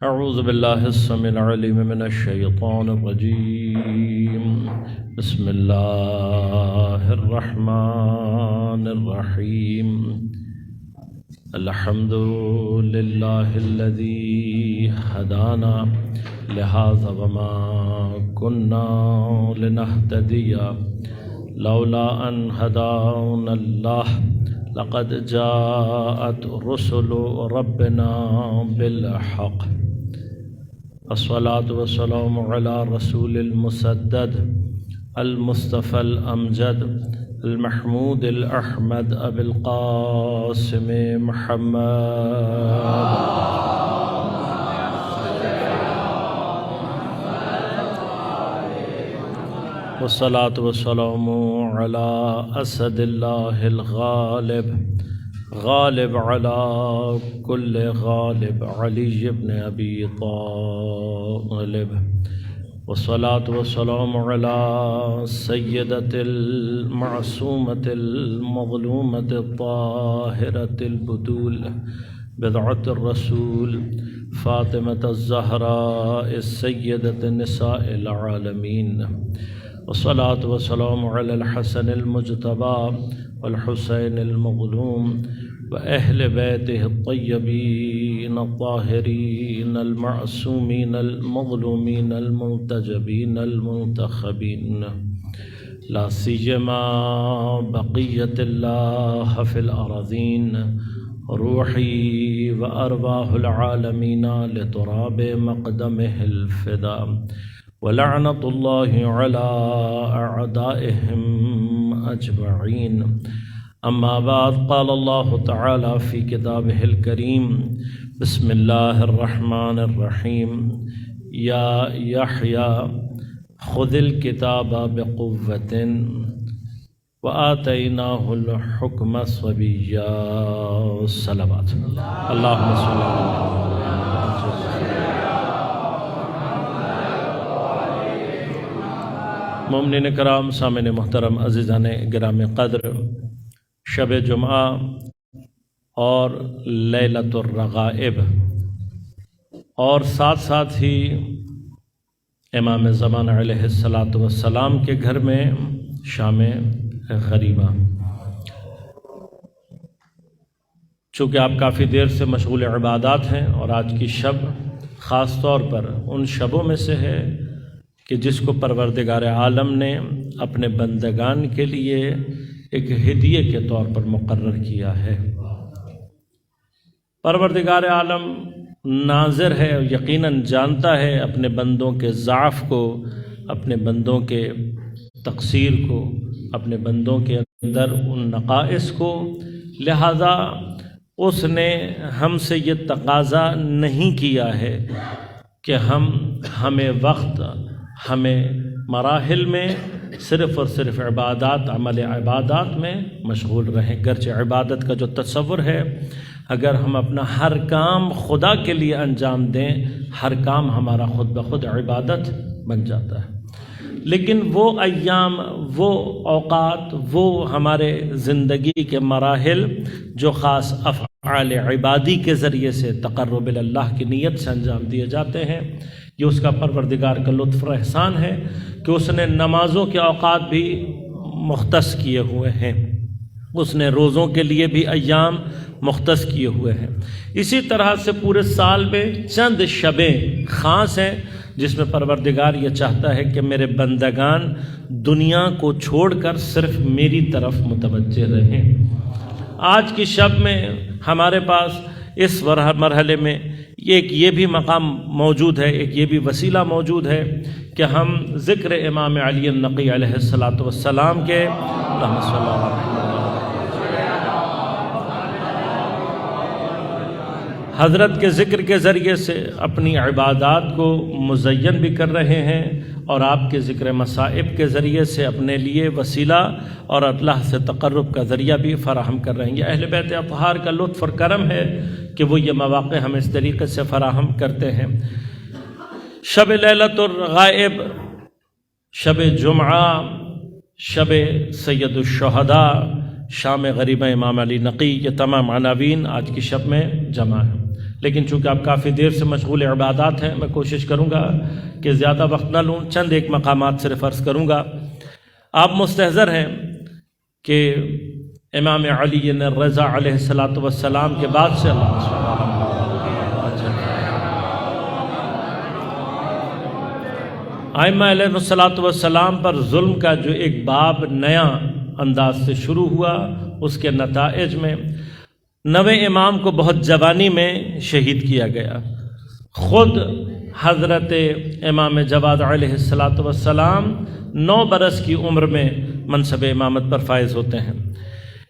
اعوذ باللہ السمیع العلیم من الشیطان الرجیم بسم اللہ الرحمن الرحیم الحمد للہ الذی ہدانا لہذا وما كنا لنهتدی لولا ان ہدانا اللہ لقد جاءت رسل ربنا بالحق الصلاة والسلام على رسول المسدد المصطفى الأمجد المحمود الأحمد أبي القاسم محمد والصلاة والسلام على أسد الله الغالب غالب على كل غالب علي بن أبي طالب والصلاة والسلام على سيدة المعصومة المظلومة الطاهرة البتول بضعة الرسول فاطمة الزهراء السيدة نساء العالمين والصلاة والسلام على الحسن المجتبى والحسين المظلوم وأهل بيته الطيبين الطاهرين المعصومين المظلومين المنتجبين المنتخبين لا سيما بقية الله في الأراضين روحي وأرواح العالمين لتراب مقدمه الفداء ولعنة الله على أعدائهم أجمعين أما بعد قال الله تعالى في كتابه الكريم بسم الله الرحمن الرحيم يا يحيى خذ الكتاب بقوة وآتيناه الحكم صبيا الصلوات اللهم صل على مومنین کرام، سامعین محترم، عزیزان گرامی قدر، شب جمعہ اور لیلۃ الرغائب اور ساتھ ساتھ ہی امام زمان علیہ السلام کے گھر میں شام غریبہ، چونکہ آپ کافی دیر سے مشغول عبادات ہیں اور آج کی شب خاص طور پر ان شبوں میں سے ہے کہ جس کو پروردگار عالم نے اپنے بندگان کے لیے ایک ہدیے کے طور پر مقرر کیا ہے۔ پروردگار عالم ناظر ہے اور یقیناً جانتا ہے اپنے بندوں کے ضعف کو، اپنے بندوں کے تقصیر کو، اپنے بندوں کے اندر ان نقائص کو، لہذا اس نے ہم سے یہ تقاضا نہیں کیا ہے کہ ہمیں وقت، ہمیں مراحل میں صرف اور صرف عبادات، عمل عبادات میں مشغول رہیں۔ گرچہ عبادت کا جو تصور ہے، اگر ہم اپنا ہر کام خدا کے لیے انجام دیں، ہر کام ہمارا خود بخود عبادت بن جاتا ہے، لیکن وہ ایام، وہ اوقات، وہ ہمارے زندگی کے مراحل جو خاص افعال عبادی کے ذریعے سے تقرب اللہ کی نیت سے انجام دیے جاتے ہیں، یہ اس کا پروردگار کا لطف و احسان ہے کہ اس نے نمازوں کے اوقات بھی مختص کیے ہوئے ہیں، اس نے روزوں کے لیے بھی ایام مختص کیے ہوئے ہیں۔ اسی طرح سے پورے سال میں چند شبیں خاص ہیں جس میں پروردگار یہ چاہتا ہے کہ میرے بندگان دنیا کو چھوڑ کر صرف میری طرف متوجہ رہیں۔ آج کی شب میں ہمارے پاس اس مرحلے میں ایک یہ بھی مقام موجود ہے، ایک یہ بھی وسیلہ موجود ہے کہ ہم ذکر امام علی النقی علیہ السلام کے اللہم صلی اللہ علیہ وسلم حضرت کے ذکر کے ذریعے سے اپنی عبادات کو مزین بھی کر رہے ہیں اور آپ کے ذکر مصائب کے ذریعے سے اپنے لیے وسیلہ اور اللہ سے تقرب کا ذریعہ بھی فراہم کر رہے ہیں۔ یہ اہل بیت اطہار کا لطف اور کرم ہے کہ وہ یہ مواقع ہم اس طریقے سے فراہم کرتے ہیں۔ شب لیلۃ الرغائب، شب جمعہ، شب سید الشہداء، شام غریبہ امام علی نقی، یہ تمام عناوین آج کی شب میں جمع ہیں۔ لیکن چونکہ آپ کافی دیر سے مشغول عبادات ہیں، میں کوشش کروں گا کہ زیادہ وقت نہ لوں، چند ایک مقامات صرف عرض کروں گا۔ آپ مستحضر ہیں کہ امام علی رضا علیہ السلام کے بعد سے ائمہ علیہ السلام پر ظلم کا جو ایک باب نیا انداز سے شروع ہوا، اس کے نتائج میں 9 امام کو بہت جوانی میں شہید کیا گیا۔ خود حضرت امام جواد علیہ السلام 9 برس کی عمر میں منصب امامت پر فائز ہوتے ہیں۔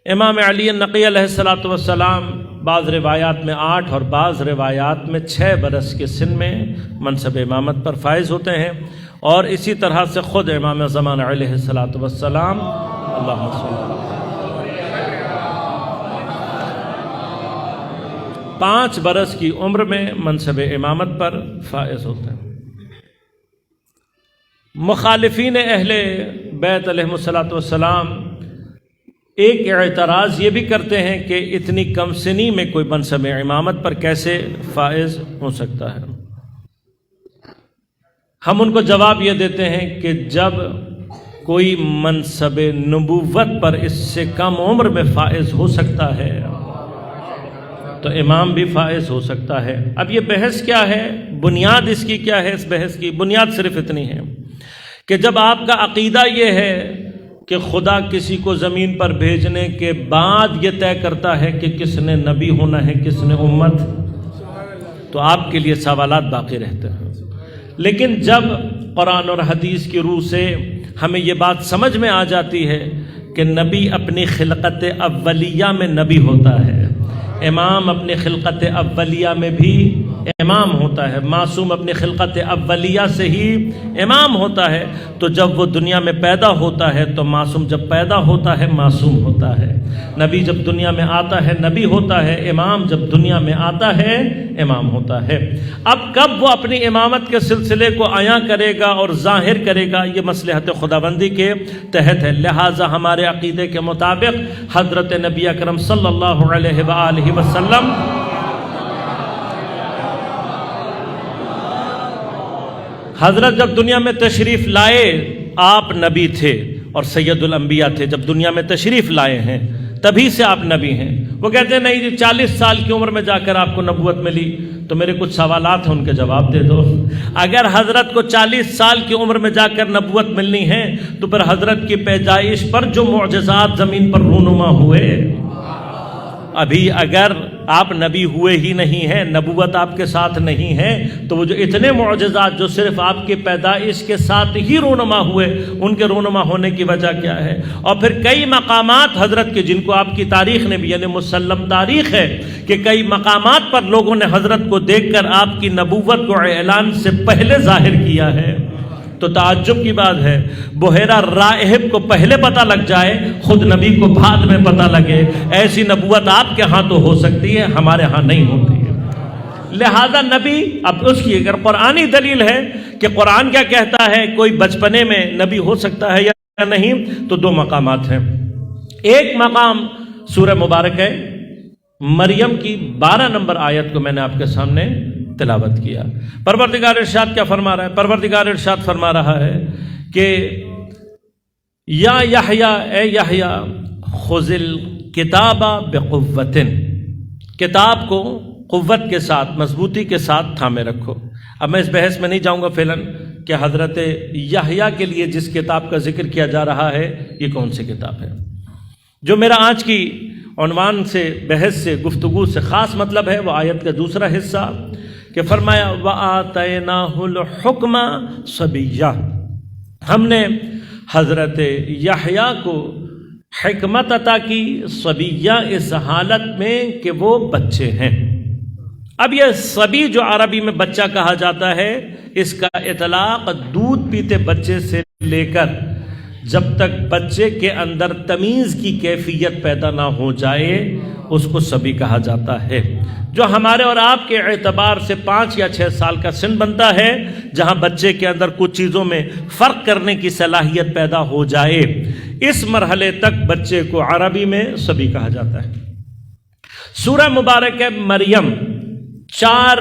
امام علی نقی علیہ السلام بعض روایات میں 8 اور بعض روایات میں 6 برس کے سن میں منصب امامت پر فائز ہوتے ہیں، اور اسی طرح سے خود امام زمان علیہ السلام اللہم صلی اللہ 5 برس کی عمر میں منصب امامت پر فائز ہوتے ہیں۔ مخالفین اہل بیت علیہ السلام ایک اعتراض یہ بھی کرتے ہیں کہ اتنی کم سنی میں کوئی منصب امامت پر کیسے فائز ہو سکتا ہے۔ ہم ان کو جواب یہ دیتے ہیں کہ جب کوئی منصب نبوت پر اس سے کم عمر میں فائز ہو سکتا ہے تو امام بھی فائز ہو سکتا ہے۔ اب یہ بحث کیا ہے، بنیاد اس کی کیا ہے؟ اس بحث کی بنیاد صرف اتنی ہے کہ جب آپ کا عقیدہ یہ ہے کہ خدا کسی کو زمین پر بھیجنے کے بعد یہ طے کرتا ہے کہ کس نے نبی ہونا ہے، کس نے امت، تو آپ کے لیے سوالات باقی رہتے ہیں۔ لیکن جب قرآن اور حدیث کی روح سے ہمیں یہ بات سمجھ میں آ جاتی ہے کہ نبی اپنی خلقت اولیہ میں نبی ہوتا ہے، امام اپنی خلقت اولیہ میں بھی امام ہوتا ہے، معصوم اپنی خلقت اولیہ سے ہی امام ہوتا ہے، تو جب وہ دنیا میں پیدا ہوتا ہے تو معصوم جب پیدا ہوتا ہے معصوم ہوتا ہے، نبی جب دنیا میں آتا ہے نبی ہوتا ہے، امام جب دنیا میں آتا ہے امام ہوتا ہے۔ اب کب وہ اپنی امامت کے سلسلے کو عیاں کرے گا اور ظاہر کرے گا، یہ مصلحت خداوندی کے تحت ہے۔ لہٰذا ہمارے عقیدے کے مطابق حضرت نبی اکرم صلی اللہ علیہ وآلہ وسلم حضرت جب دنیا میں تشریف لائے، آپ نبی تھے اور سید الانبیاء تھے، جب دنیا میں تشریف لائے ہیں تبھی سے آپ نبی ہیں۔ وہ کہتے ہیں نہیں جی 40 سال کی عمر میں جا کر آپ کو نبوت ملی، تو میرے کچھ سوالات ہیں ان کے جواب دے دو۔ اگر حضرت کو 40 سال کی عمر میں جا کر نبوت ملنی ہے تو پھر حضرت کی پیدائش پر جو معجزات زمین پر رونما ہوئے، ابھی اگر آپ نبی ہوئے ہی نہیں ہیں، نبوت آپ کے ساتھ نہیں ہے، تو وہ جو اتنے معجزات جو صرف آپ کی پیدائش کے ساتھ ہی رونما ہوئے، ان کے رونما ہونے کی وجہ کیا ہے؟ اور پھر کئی مقامات حضرت کے جن کو آپ کی تاریخ نے بھی، یعنی مسلم تاریخ ہے کہ کئی مقامات پر لوگوں نے حضرت کو دیکھ کر آپ کی نبوت کو اعلان سے پہلے ظاہر کیا ہے، تو تعجب کی بات ہے بحیرہ راہب کو پہلے پتہ لگ جائے، خود نبی کو بعد میں پتہ لگے، ایسی نبوت آپ کے ہاں تو ہو سکتی ہے، ہمارے ہاں نہیں ہوتی ہے۔ لہذا نبی، اب اس کی اگر قرآنی دلیل ہے کہ قرآن کیا کہتا ہے کوئی بچپنے میں نبی ہو سکتا ہے یا نہیں، تو 2 مقامات ہیں۔ ایک مقام سورہ مبارک ہے مریم کی 12 نمبر آیت کو میں نے آپ کے سامنے تلاوت کیا۔ پروردگار ارشاد کیا فرما رہا ہے؟ پروردگار ارشاد فرما رہا ہے کہ یا یحییٰ، اے یحییٰ خذ الکتاب بقوۃ، کتاب کو قوت کے ساتھ، مضبوطی کے ساتھ تھامے رکھو۔ اب میں اس بحث میں نہیں جاؤں گا فعلاً کہ حضرت یحییٰ کے لیے جس کتاب کا ذکر کیا جا رہا ہے یہ کون سی کتاب ہے۔ جو میرا آج کی عنوان سے، بحث سے، گفتگو سے خاص مطلب ہے وہ آیت کا دوسرا حصہ کہ فرمایا وَآتَيْنَاهُ الْحُكْمَ صَبِيًّا، ہم نے حضرت یحییٰ کو حکمت عطا کی، صبیہ اس حالت میں کہ وہ بچے ہیں۔ اب یہ صبی جو عربی میں بچہ کہا جاتا ہے، اس کا اطلاق دودھ پیتے بچے سے لے کر جب تک بچے کے اندر تمیز کی کیفیت پیدا نہ ہو جائے اس کو صبی کہا جاتا ہے۔ جو ہمارے اور آپ کے اعتبار سے 5 یا 6 سال کا سن بنتا ہے، جہاں بچے کے اندر کچھ چیزوں میں فرق کرنے کی صلاحیت پیدا ہو جائے، اس مرحلے تک بچے کو عربی میں صبی کہا جاتا ہے۔ سورہ مبارک مریم 4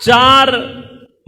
4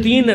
3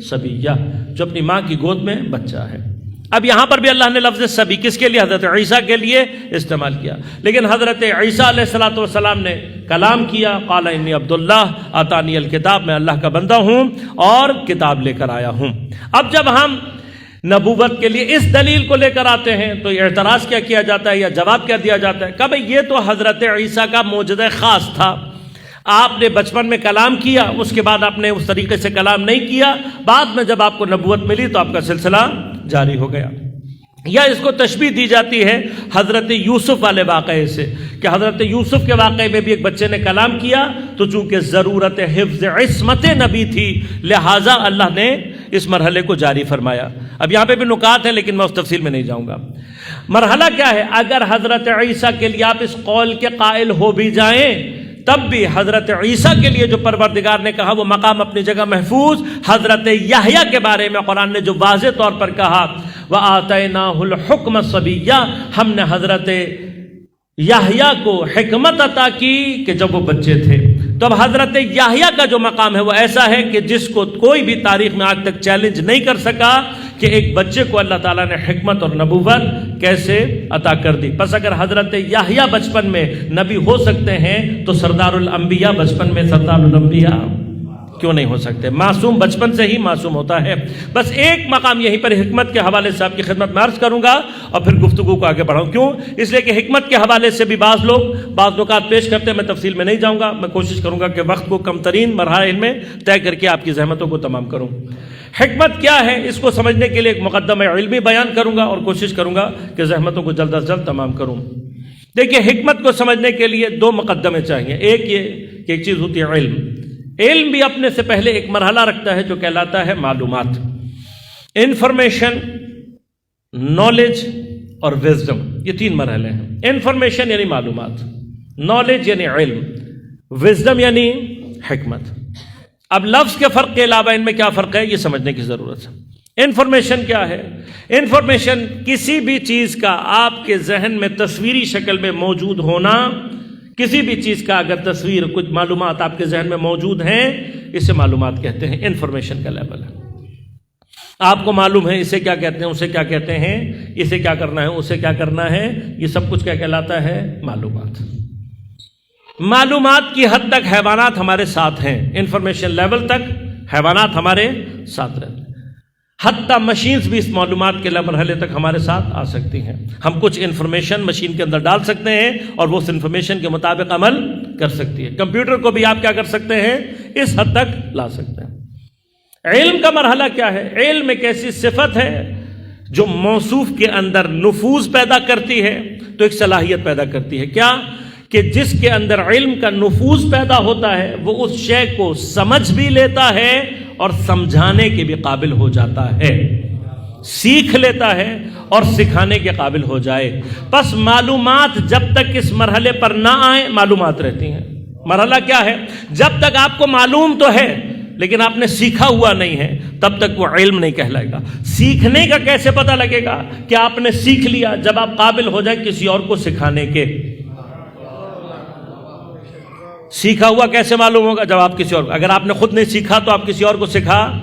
صبیہ، جو اپنی ماں کی گود میں بچہ ہے۔ اب یہاں پر بھی اللہ نے لفظ صبی کس کے لیے؟ حضرت عیسیٰ کے لیے استعمال کیا، لیکن حضرت عیسیٰ علیہ الصلوۃ والسلام نے کلام کیا، قال انی عبد اللہ آتانی الکتاب، میں اللہ کا بندہ ہوں اور کتاب لے کر آیا ہوں۔ اب جب ہم نبوت کے لیے اس دلیل کو لے کر آتے ہیں تو اعتراض کیا کیا جاتا ہے یا جواب کیا دیا جاتا ہے کہ بھئی یہ تو حضرت عیسیٰ کا معجزہ خاص تھا، آپ نے بچپن میں کلام کیا، اس کے بعد آپ نے اس طریقے سے کلام نہیں کیا، بعد میں جب آپ کو نبوت ملی تو آپ کا سلسلہ جاری ہو گیا۔ یا اس کو تشبیہ دی جاتی ہے حضرت یوسف والے واقعے سے کہ حضرت یوسف کے واقعے میں بھی ایک بچے نے کلام کیا، تو چونکہ ضرورت حفظ عصمت نبی تھی لہٰذا اللہ نے اس مرحلے کو جاری فرمایا۔ اب یہاں پہ بھی نکات ہیں لیکن میں اس تفصیل میں نہیں جاؤں گا۔ مرحلہ کیا ہے؟ اگر حضرت عیسیٰ کے لیے آپ اس قول کے قائل ہو بھی جائیں تب بھی حضرت عیسیٰ کے لیے جو پروردگار نے کہا وہ مقام اپنی جگہ محفوظ۔ حضرت یحییٰ کے بارے میں قرآن نے جو واضح طور پر کہا وَآتَيْنَاهُ الْحُكْمَ صَبِيًّا، ہم نے حضرت یحییٰ کو حکمت عطا کی کہ جب وہ بچے تھے۔ تو اب حضرت یحییٰ کا جو مقام ہے وہ ایسا ہے کہ جس کو کوئی بھی تاریخ میں آج تک چیلنج نہیں کر سکا کہ ایک بچے کو اللہ تعالیٰ نے حکمت اور نبوت کیسے عطا کر دی۔ پس اگر حضرت یحییٰ بچپن میں نبی ہو سکتے ہیں تو سردار الانبیاء بچپن میں سردار الانبیاء کیوں نہیں ہو سکتے؟ معصوم بچپن سے ہی معصوم ہوتا ہے۔ بس ایک مقام یہیں پر حکمت کے حوالے سے آپ کی خدمت میں عرض کروں گا اور پھر گفتگو کو آگے بڑھاؤں۔ کیوں؟ اس لیے کہ حکمت کے حوالے سے بھی بعض نکات پیش کرتے ہیں، میں تفصیل میں نہیں جاؤں گا، میں کوشش کروں گا کہ وقت کو کم ترین مرحلے میں طے کر کے آپ کی زحمتوں کو تمام کروں۔ حکمت کیا ہے اس کو سمجھنے کے لیے ایک مقدمہ علمی بیان کروں گا اور کوشش کروں گا کہ زحمتوں کو جلد از جلد تمام کروں۔ دیکھیے، حکمت کو سمجھنے کے لیے دو مقدمے چاہیے۔ ایک یہ کہ ایک چیز ہوتی ہے علم۔ علم بھی اپنے سے پہلے ایک مرحلہ رکھتا ہے جو کہلاتا ہے معلومات، انفارمیشن، نالج اور وزڈم۔ یہ تین مرحلے ہیں۔ انفارمیشن یعنی معلومات، نالج یعنی علم، وزڈم یعنی حکمت۔ اب لفظ کے فرق کے علاوہ ان میں کیا فرق ہے یہ سمجھنے کی ضرورت ہے۔ انفارمیشن کیا ہے؟ انفارمیشن کسی بھی چیز کا آپ کے ذہن میں تصویری شکل میں موجود ہونا، کسی بھی چیز کا اگر تصویر، کچھ معلومات آپ کے ذہن میں موجود ہیں، اسے معلومات کہتے ہیں۔ انفارمیشن کا لیول ہے، آپ کو معلوم ہے اسے کیا کہتے ہیں، اسے کیا کہتے ہیں، اسے کیا کرنا ہے، اسے کیا کرنا ہے، یہ سب کچھ کیا کہلاتا ہے؟ معلومات۔ معلومات کی حد تک حیوانات ہمارے ساتھ ہیں، انفارمیشن لیول تک حیوانات ہمارے ساتھ رہتے ہیں، حتیٰ مشینز بھی اس معلومات کے مرحلے تک ہمارے ساتھ آ سکتی ہیں۔ ہم کچھ انفارمیشن مشین کے اندر ڈال سکتے ہیں اور وہ اس انفارمیشن کے مطابق عمل کر سکتی ہے۔ کمپیوٹر کو بھی آپ کیا کر سکتے ہیں؟ اس حد تک لا سکتے ہیں۔ علم کا مرحلہ کیا ہے؟ علم ایک ایسی صفت ہے جو موصوف کے اندر نفوذ پیدا کرتی ہے، تو ایک صلاحیت پیدا کرتی ہے۔ کیا؟ کہ جس کے اندر علم کا نفوذ پیدا ہوتا ہے وہ اس شے کو سمجھ بھی لیتا ہے اور سمجھانے کے بھی قابل ہو جاتا ہے، سیکھ لیتا ہے اور سکھانے کے قابل ہو جائے۔ پس معلومات جب تک اس مرحلے پر نہ آئیں معلومات رہتی ہیں۔ مرحلہ کیا ہے؟ جب تک آپ کو معلوم تو ہے لیکن آپ نے سیکھا ہوا نہیں ہے تب تک وہ علم نہیں کہلائے گا۔ سیکھنے کا کیسے پتہ لگے گا کہ آپ نے سیکھ لیا؟ جب آپ قابل ہو جائیں کسی اور کو سکھانے کے۔ سیکھا ہوا کیسے معلوم ہوگا؟ جب آپ کسی اور کو، اگر آپ نے خود نہیں سیکھا تو آپ کسی اور کو سکھا۔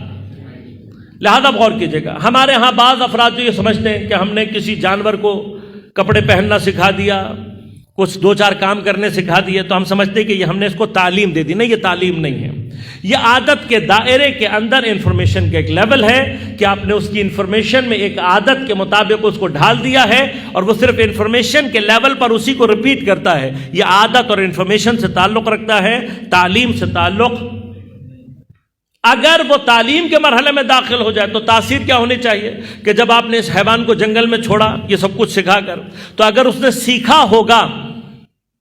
لہذا غور کیجیے گا، ہمارے ہاں بعض افراد جو یہ سمجھتے ہیں کہ ہم نے کسی جانور کو کپڑے پہننا سکھا دیا، کچھ دو چار کام کرنے سکھا دیے، تو ہم سمجھتے ہیں کہ یہ ہم نے اس کو تعلیم دے دی۔ نہیں، یہ تعلیم نہیں ہے، یہ عادت کے دائرے کے اندر انفارمیشن کا ایک لیول ہے کہ آپ نے اس کی انفارمیشن میں ایک عادت کے مطابق اس کو ڈھال دیا ہے اور وہ صرف انفارمیشن کے لیول پر اسی کو ریپیٹ کرتا ہے۔ یہ عادت اور انفارمیشن سے تعلق رکھتا ہے، تعلیم سے تعلق۔ اگر وہ تعلیم کے مرحلے میں داخل ہو جائے تو تاثیر کیا ہونی چاہیے کہ جب آپ نے اس حیوان کو جنگل میں چھوڑا یہ سب کچھ سکھا کر، تو اگر اس نے سیکھا ہوگا،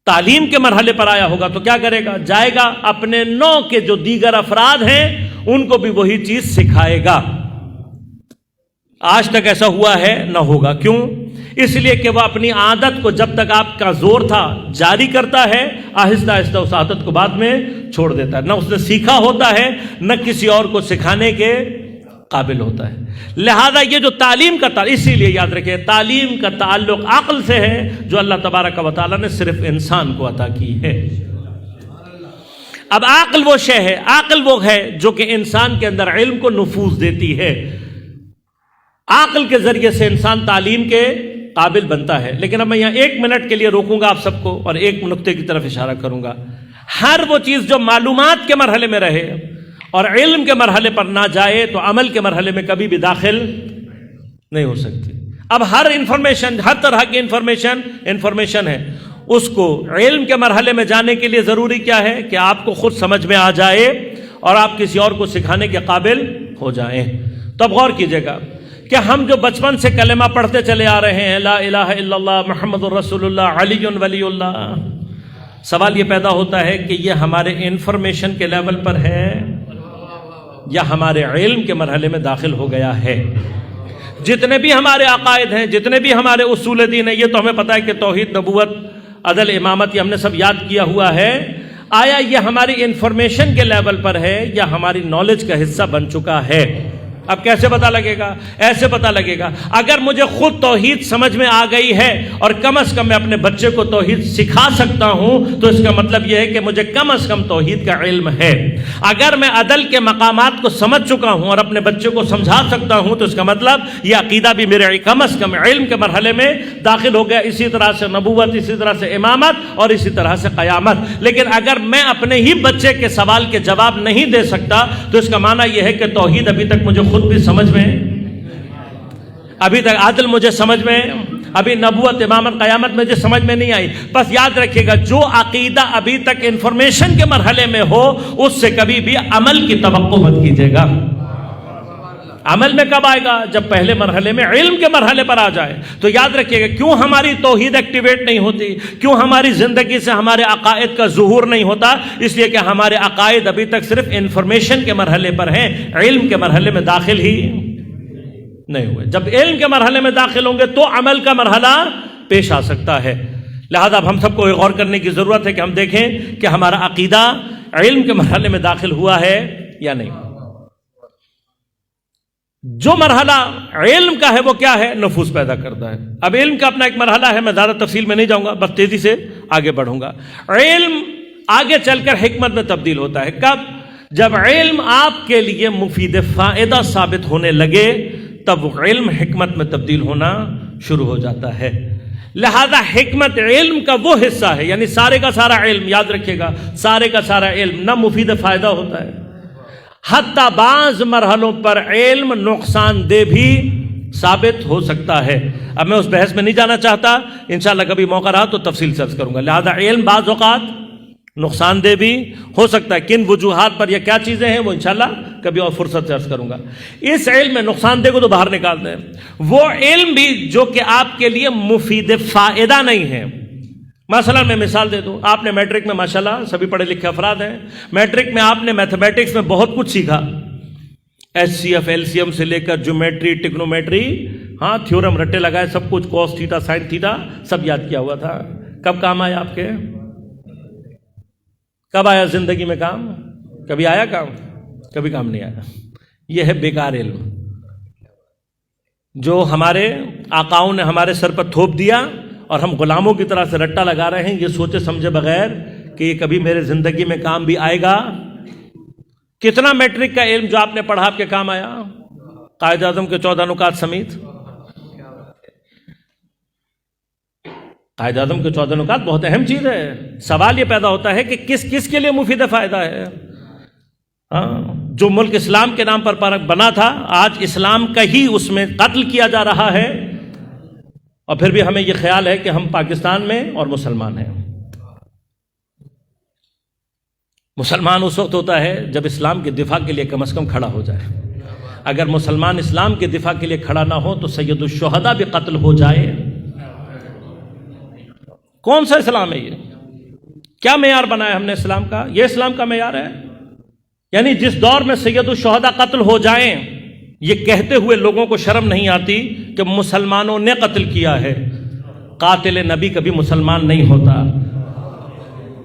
تعلیم کے مرحلے پر آیا ہوگا، تو کیا کرے گا؟ جائے گا اپنے نوع کے جو دیگر افراد ہیں ان کو بھی وہی چیز سکھائے گا۔ آج تک ایسا ہوا ہے؟ نہ ہوگا۔ کیوں؟ اس لیے کہ وہ اپنی عادت کو جب تک آپ کا زور تھا جاری کرتا ہے، آہستہ آہستہ اس عادت کو بعد میں چھوڑ دیتا ہے۔ نہ اس نے سیکھا ہوتا ہے نہ کسی اور کو سکھانے کے قابل ہوتا ہے۔ لہذا یہ جو تعلیم کا تعلق، اسی لیے یاد رکھیں تعلیم کا تعلق عقل سے ہے جو اللہ تبارک و تعالیٰ نے صرف انسان کو عطا کی ہے۔ اب عقل وہ شے ہے، عقل وہ ہے جو کہ انسان کے اندر علم کو نفوذ دیتی ہے، عقل کے ذریعے سے انسان تعلیم کے قابل بنتا ہے۔ لیکن اب میں یہاں 1 منٹ کے لیے روکوں گا آپ سب کو اور ایک نقطے کی طرف اشارہ کروں گا۔ ہر وہ چیز جو معلومات کے مرحلے میں رہے اور علم کے مرحلے پر نہ جائے تو عمل کے مرحلے میں کبھی بھی داخل نہیں ہو سکتی۔ اب ہر انفارمیشن، ہر طرح کی انفارمیشن ہے، اس کو علم کے مرحلے میں جانے کے لیے ضروری کیا ہے کہ آپ کو خود سمجھ میں آ جائے اور آپ کسی اور کو سکھانے کے قابل ہو جائیں۔ تو اب غور کیجئے گا کہ ہم جو بچپن سے کلمہ پڑھتے چلے آ رہے ہیں، لا الہ الا اللہ محمد الرسول اللہ علی ولی اللہ، سوال یہ پیدا ہوتا ہے کہ یہ ہمارے انفارمیشن کے لیول پر ہے یا ہمارے علم کے مرحلے میں داخل ہو گیا ہے؟ جتنے بھی ہمارے عقائد ہیں، جتنے بھی ہمارے اصول دین ہیں، یہ تو ہمیں پتہ ہے کہ توحید، نبوت، عدل، امامت، یہ ہم نے سب یاد کیا ہوا ہے۔ آیا یہ ہماری انفارمیشن کے لیول پر ہے یا ہماری نالج کا حصہ بن چکا ہے؟ اب کیسے پتہ لگے گا؟ ایسے پتہ لگے گا اگر مجھے خود توحید سمجھ میں آ گئی ہے اور کم از کم میں اپنے بچے کو توحید سکھا سکتا ہوں تو اس کا مطلب یہ ہے کہ مجھے کم از کم توحید کا علم ہے۔ اگر میں عدل کے مقامات کو سمجھ چکا ہوں اور اپنے بچے کو سمجھا سکتا ہوں تو اس کا مطلب یہ عقیدہ بھی میرے کم از کم علم کے مرحلے میں داخل ہو گیا۔ اسی طرح سے نبوت، اسی طرح سے امامت اور اسی طرح سے قیامت۔ لیکن اگر میں اپنے ہی بچے کے سوال کے جواب نہیں دے سکتا تو اس کا معنی یہ ہے کہ توحید ابھی تک مجھے خود بھی سمجھ میں، ابھی تک عدل مجھے سمجھ میں، ابھی نبوت، امامت، قیامت مجھے سمجھ میں نہیں آئی۔ بس یاد رکھیے گا جو عقیدہ ابھی تک انفارمیشن کے مرحلے میں ہو اس سے کبھی بھی عمل کی توقع مت کیجیے گا۔ عمل میں کب آئے گا؟ جب پہلے مرحلے میں علم کے مرحلے پر آ جائے۔ تو یاد رکھیے گا کیوں ہماری توحید ایکٹیویٹ نہیں ہوتی، کیوں ہماری زندگی سے ہمارے عقائد کا ظہور نہیں ہوتا؟ اس لیے کہ ہمارے عقائد ابھی تک صرف انفارمیشن کے مرحلے پر ہیں، علم کے مرحلے میں داخل ہی نہیں ہوئے۔ جب علم کے مرحلے میں داخل ہوں گے تو عمل کا مرحلہ پیش آ سکتا ہے۔ لہذا اب ہم سب کو غور کرنے کی ضرورت ہے کہ ہم دیکھیں کہ ہمارا عقیدہ علم کے مرحلے میں داخل ہوا ہے یا نہیں۔ جو مرحلہ علم کا ہے وہ کیا ہے؟ نفوذ پیدا کرتا ہے۔ اب علم کا اپنا ایک مرحلہ ہے، میں زیادہ تفصیل میں نہیں جاؤں گا، بس تیزی سے آگے بڑھوں گا۔ علم آگے چل کر حکمت میں تبدیل ہوتا ہے۔ کب؟ جب علم آپ کے لیے مفید فائدہ ثابت ہونے لگے تب علم حکمت میں تبدیل ہونا شروع ہو جاتا ہے۔ لہذا حکمت علم کا وہ حصہ ہے، یعنی سارے کا سارا علم، یاد رکھیے گا سارے کا سارا علم نہ مفید فائدہ ہوتا ہے، حتیٰ بعض مرحلوں پر علم نقصان دہ بھی ثابت ہو سکتا ہے۔ اب میں اس بحث میں نہیں جانا چاہتا، انشاءاللہ کبھی موقع رہا تو تفصیل سے عرض کروں گا۔ لہذا علم بعض اوقات نقصان دہ بھی ہو سکتا ہے، کن وجوہات پر یا کیا چیزیں ہیں وہ انشاءاللہ کبھی اور فرصت سے عرض کروں گا۔ اس علم میں نقصان دہ کو تو باہر نکال دیں، وہ علم بھی جو کہ آپ کے لیے مفید فائدہ نہیں ہے۔ مثلا میں مثال دے دوں، آپ نے میٹرک میں ماشاءاللہ سبھی پڑھے لکھے افراد ہیں، میٹرک میں آپ نے میتھمیٹکس میں بہت کچھ سیکھا، H C F, L C M سے لے کر جیومیٹری، ٹیکنومیٹری، ہاں تھیورم رٹے لگائے، سب کچھ کوس تھیٹا، سائن تھیٹا سب یاد کیا ہوا تھا۔ کب کام آیا آپ کے؟ کب آیا زندگی میں کام؟ کبھی آیا کام؟ کبھی کام نہیں آیا۔ یہ ہے بیکار علم جو ہمارے آقاؤں نے ہمارے سر پر تھوپ دیا اور ہم غلاموں کی طرح سے رٹا لگا رہے ہیں یہ سوچے سمجھے بغیر کہ یہ کبھی میرے زندگی میں کام بھی آئے گا۔ کتنا میٹرک کا علم جو آپ نے پڑھا آپ کے کام آیا؟ قائد اعظم کے 14 نکات سمیت۔ قائد اعظم کے 14 نکات بہت اہم چیز ہے۔ سوال یہ پیدا ہوتا ہے کہ کس کس کے لیے مفید فائدہ ہے؟ جو ملک اسلام کے نام پر بنا تھا آج اسلام کا ہی اس میں قتل کیا جا رہا ہے، اور پھر بھی ہمیں یہ خیال ہے کہ ہم پاکستان میں اور مسلمان ہیں۔ مسلمان اس وقت ہوتا ہے جب اسلام کے دفاع کے لیے کم از کم کھڑا ہو جائے۔ اگر مسلمان اسلام کے دفاع کے لیے کھڑا نہ ہو تو سید الشہداء بھی قتل ہو جائے۔ کون سا اسلام ہے یہ؟ کیا معیار بنایا ہم نے اسلام کا؟ یہ اسلام کا معیار ہے؟ یعنی جس دور میں سید الشہداء قتل ہو جائیں، یہ کہتے ہوئے لوگوں کو شرم نہیں آتی کہ مسلمانوں نے قتل کیا ہے۔ قاتل نبی کبھی مسلمان نہیں ہوتا،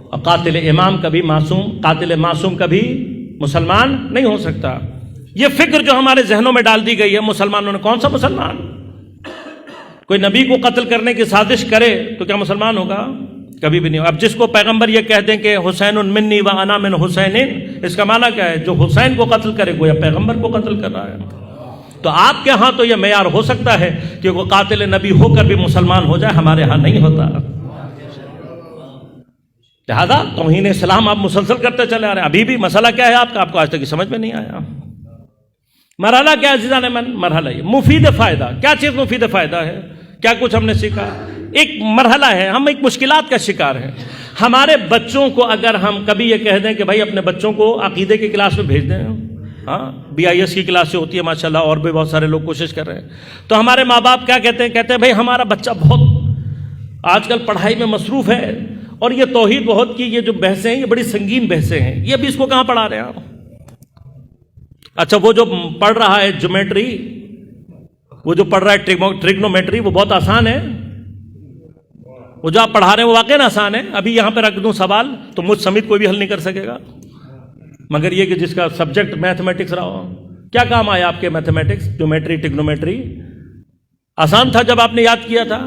اور قاتل امام کبھی معصوم، قاتل معصوم کبھی مسلمان نہیں ہو سکتا۔ یہ فکر جو ہمارے ذہنوں میں ڈال دی گئی ہے مسلمانوں نے، کون سا مسلمان؟ کوئی نبی کو قتل کرنے کی سازش کرے تو کیا مسلمان ہوگا؟ کبھی بھی نہیں ہو۔ اب جس کو پیغمبر یہ کہہ دیں کہ حسین منی و انا من حسین، اس کا معنی کیا ہے؟ جو حسین کو قتل کرے گویا پیغمبر کو قتل کر رہا ہے۔ تو آپ کے ہاں تو یہ معیار ہو سکتا ہے کہ وہ قاتل نبی ہو کر بھی مسلمان ہو جائے، ہمارے ہاں نہیں ہوتا۔ لہذا توہین اسلام آپ مسلسل کرتے چلے آ رہے ہیں۔ ابھی بھی مسئلہ کیا ہے آپ کو آج تک سمجھ میں نہیں آیا۔ مرحلہ کیا ہے عزیزان من؟ مرحلہ یہ مفید فائدہ۔ کیا چیز مفید فائدہ ہے؟ کیا کچھ ہم نے سیکھا؟ ایک مرحلہ ہے، ہم ایک مشکلات کا شکار ہیں۔ ہمارے بچوں کو اگر ہم کبھی یہ کہہ دیں کہ بھائی اپنے بچوں کو عقیدے کی کلاس میں بھیج دیں، ہاں BIS کی کلاس سے ہوتی ہے ماشاءاللہ، اور بھی بہت سارے لوگ کوشش کر رہے ہیں، تو ہمارے ماں باپ کیا کہتے ہیں بھائی ہمارا بچہ بہت آج کل پڑھائی میں مصروف ہے، اور یہ توحید بہت کی یہ جو بحثیں ہیں یہ بڑی سنگین بحثیں ہیں، یہ بھی اس کو کہاں پڑھا رہے ہیں آپ؟ اچھا وہ جو پڑھ رہا ہے جیومیٹری، وہ جو پڑھ رہا ہے ٹریگنومیٹری، وہ بہت آسان ہے، وہ جو آپ پڑھا رہے ہیں وہ واقعی آسان ہے۔ ابھی یہاں پہ رکھ دوں سوال تو مجھ سمیت کوئی بھی حل نہیں کر سکے گا، مگر یہ کہ جس کا سبجیکٹ میتھمیٹکس رہا ہو۔ کیا کام آیا آپ کے میتھمیٹکس، جیومیٹری، ٹریگنومیٹری؟ آسان تھا جب آپ نے یاد کیا تھا۔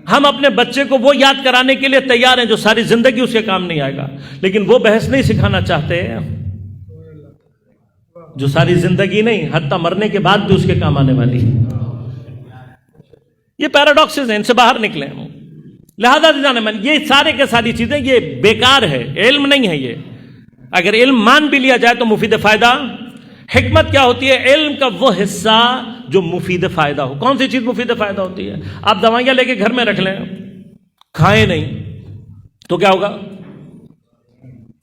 ہم اپنے بچے کو وہ یاد کرانے کے لیے تیار ہیں جو ساری زندگی اس کے کام نہیں آئے گا، لیکن وہ بحث نہیں سکھانا چاہتے جو ساری زندگی نہیں حتیٰ مرنے کے بعد بھی اس کے کام آنے والی۔ یہ پیراڈاکسز ہیں، ان سے باہر نکلیں۔ لہذا یہ سارے کے ساری چیزیں یہ بیکار ہے، علم نہیں ہے یہ۔ اگر علم مان بھی لیا جائے تو مفید فائدہ۔ حکمت کیا ہوتی ہے؟ علم کا وہ حصہ جو مفید فائدہ ہو۔ کون سی چیز مفید فائدہ ہوتی ہے؟ آپ دوائیاں لے کے گھر میں رکھ لیں، کھائیں نہیں تو کیا ہوگا؟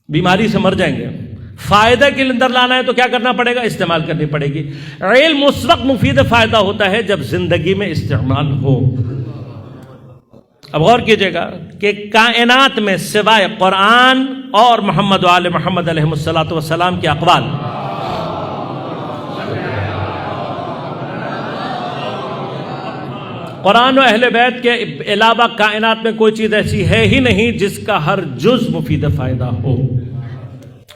بیماری سے مر جائیں گے۔ فائدہ کے اندر لانا ہے تو کیا کرنا پڑے گا؟ استعمال کرنی پڑے گی۔ علم اس وقت مفید فائدہ ہوتا ہے جب زندگی میں استعمال ہو۔ اب غور کیجئے گا کہ کائنات میں سوائے قرآن اور محمد و آل محمد علیہ الصلوۃ والسلام کے اقوال، قرآن و اہل بیت کے علاوہ کائنات میں کوئی چیز ایسی ہے ہی نہیں جس کا ہر جز مفید فائدہ ہو۔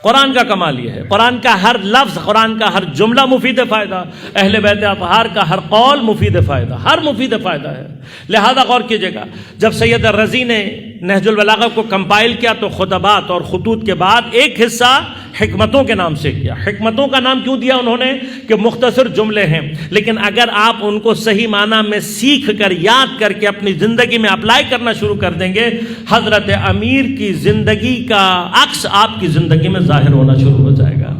قرآن کا کمال یہ ہے، قرآن کا ہر لفظ، قرآن کا ہر جملہ مفید فائدہ، اہل بیت اطہار کا ہر قول مفید فائدہ، ہر مفید فائدہ ہے۔ لہذا غور کیجئے گا، جب سید الرضی نے نہج البلاغہ کو کمپائل کیا تو خطبات اور خطوط کے بعد ایک حصہ حکمتوں کے نام سے کیا۔ حکمتوں کا نام کیوں دیا انہوں نے؟ کہ مختصر جملے ہیں، لیکن اگر آپ ان کو صحیح معنی میں سیکھ کر یاد کر کے اپنی زندگی میں اپلائی کرنا شروع کر دیں گے، حضرت امیر کی زندگی کا عکس آپ کی زندگی میں ظاہر ہونا شروع ہو جائے گا۔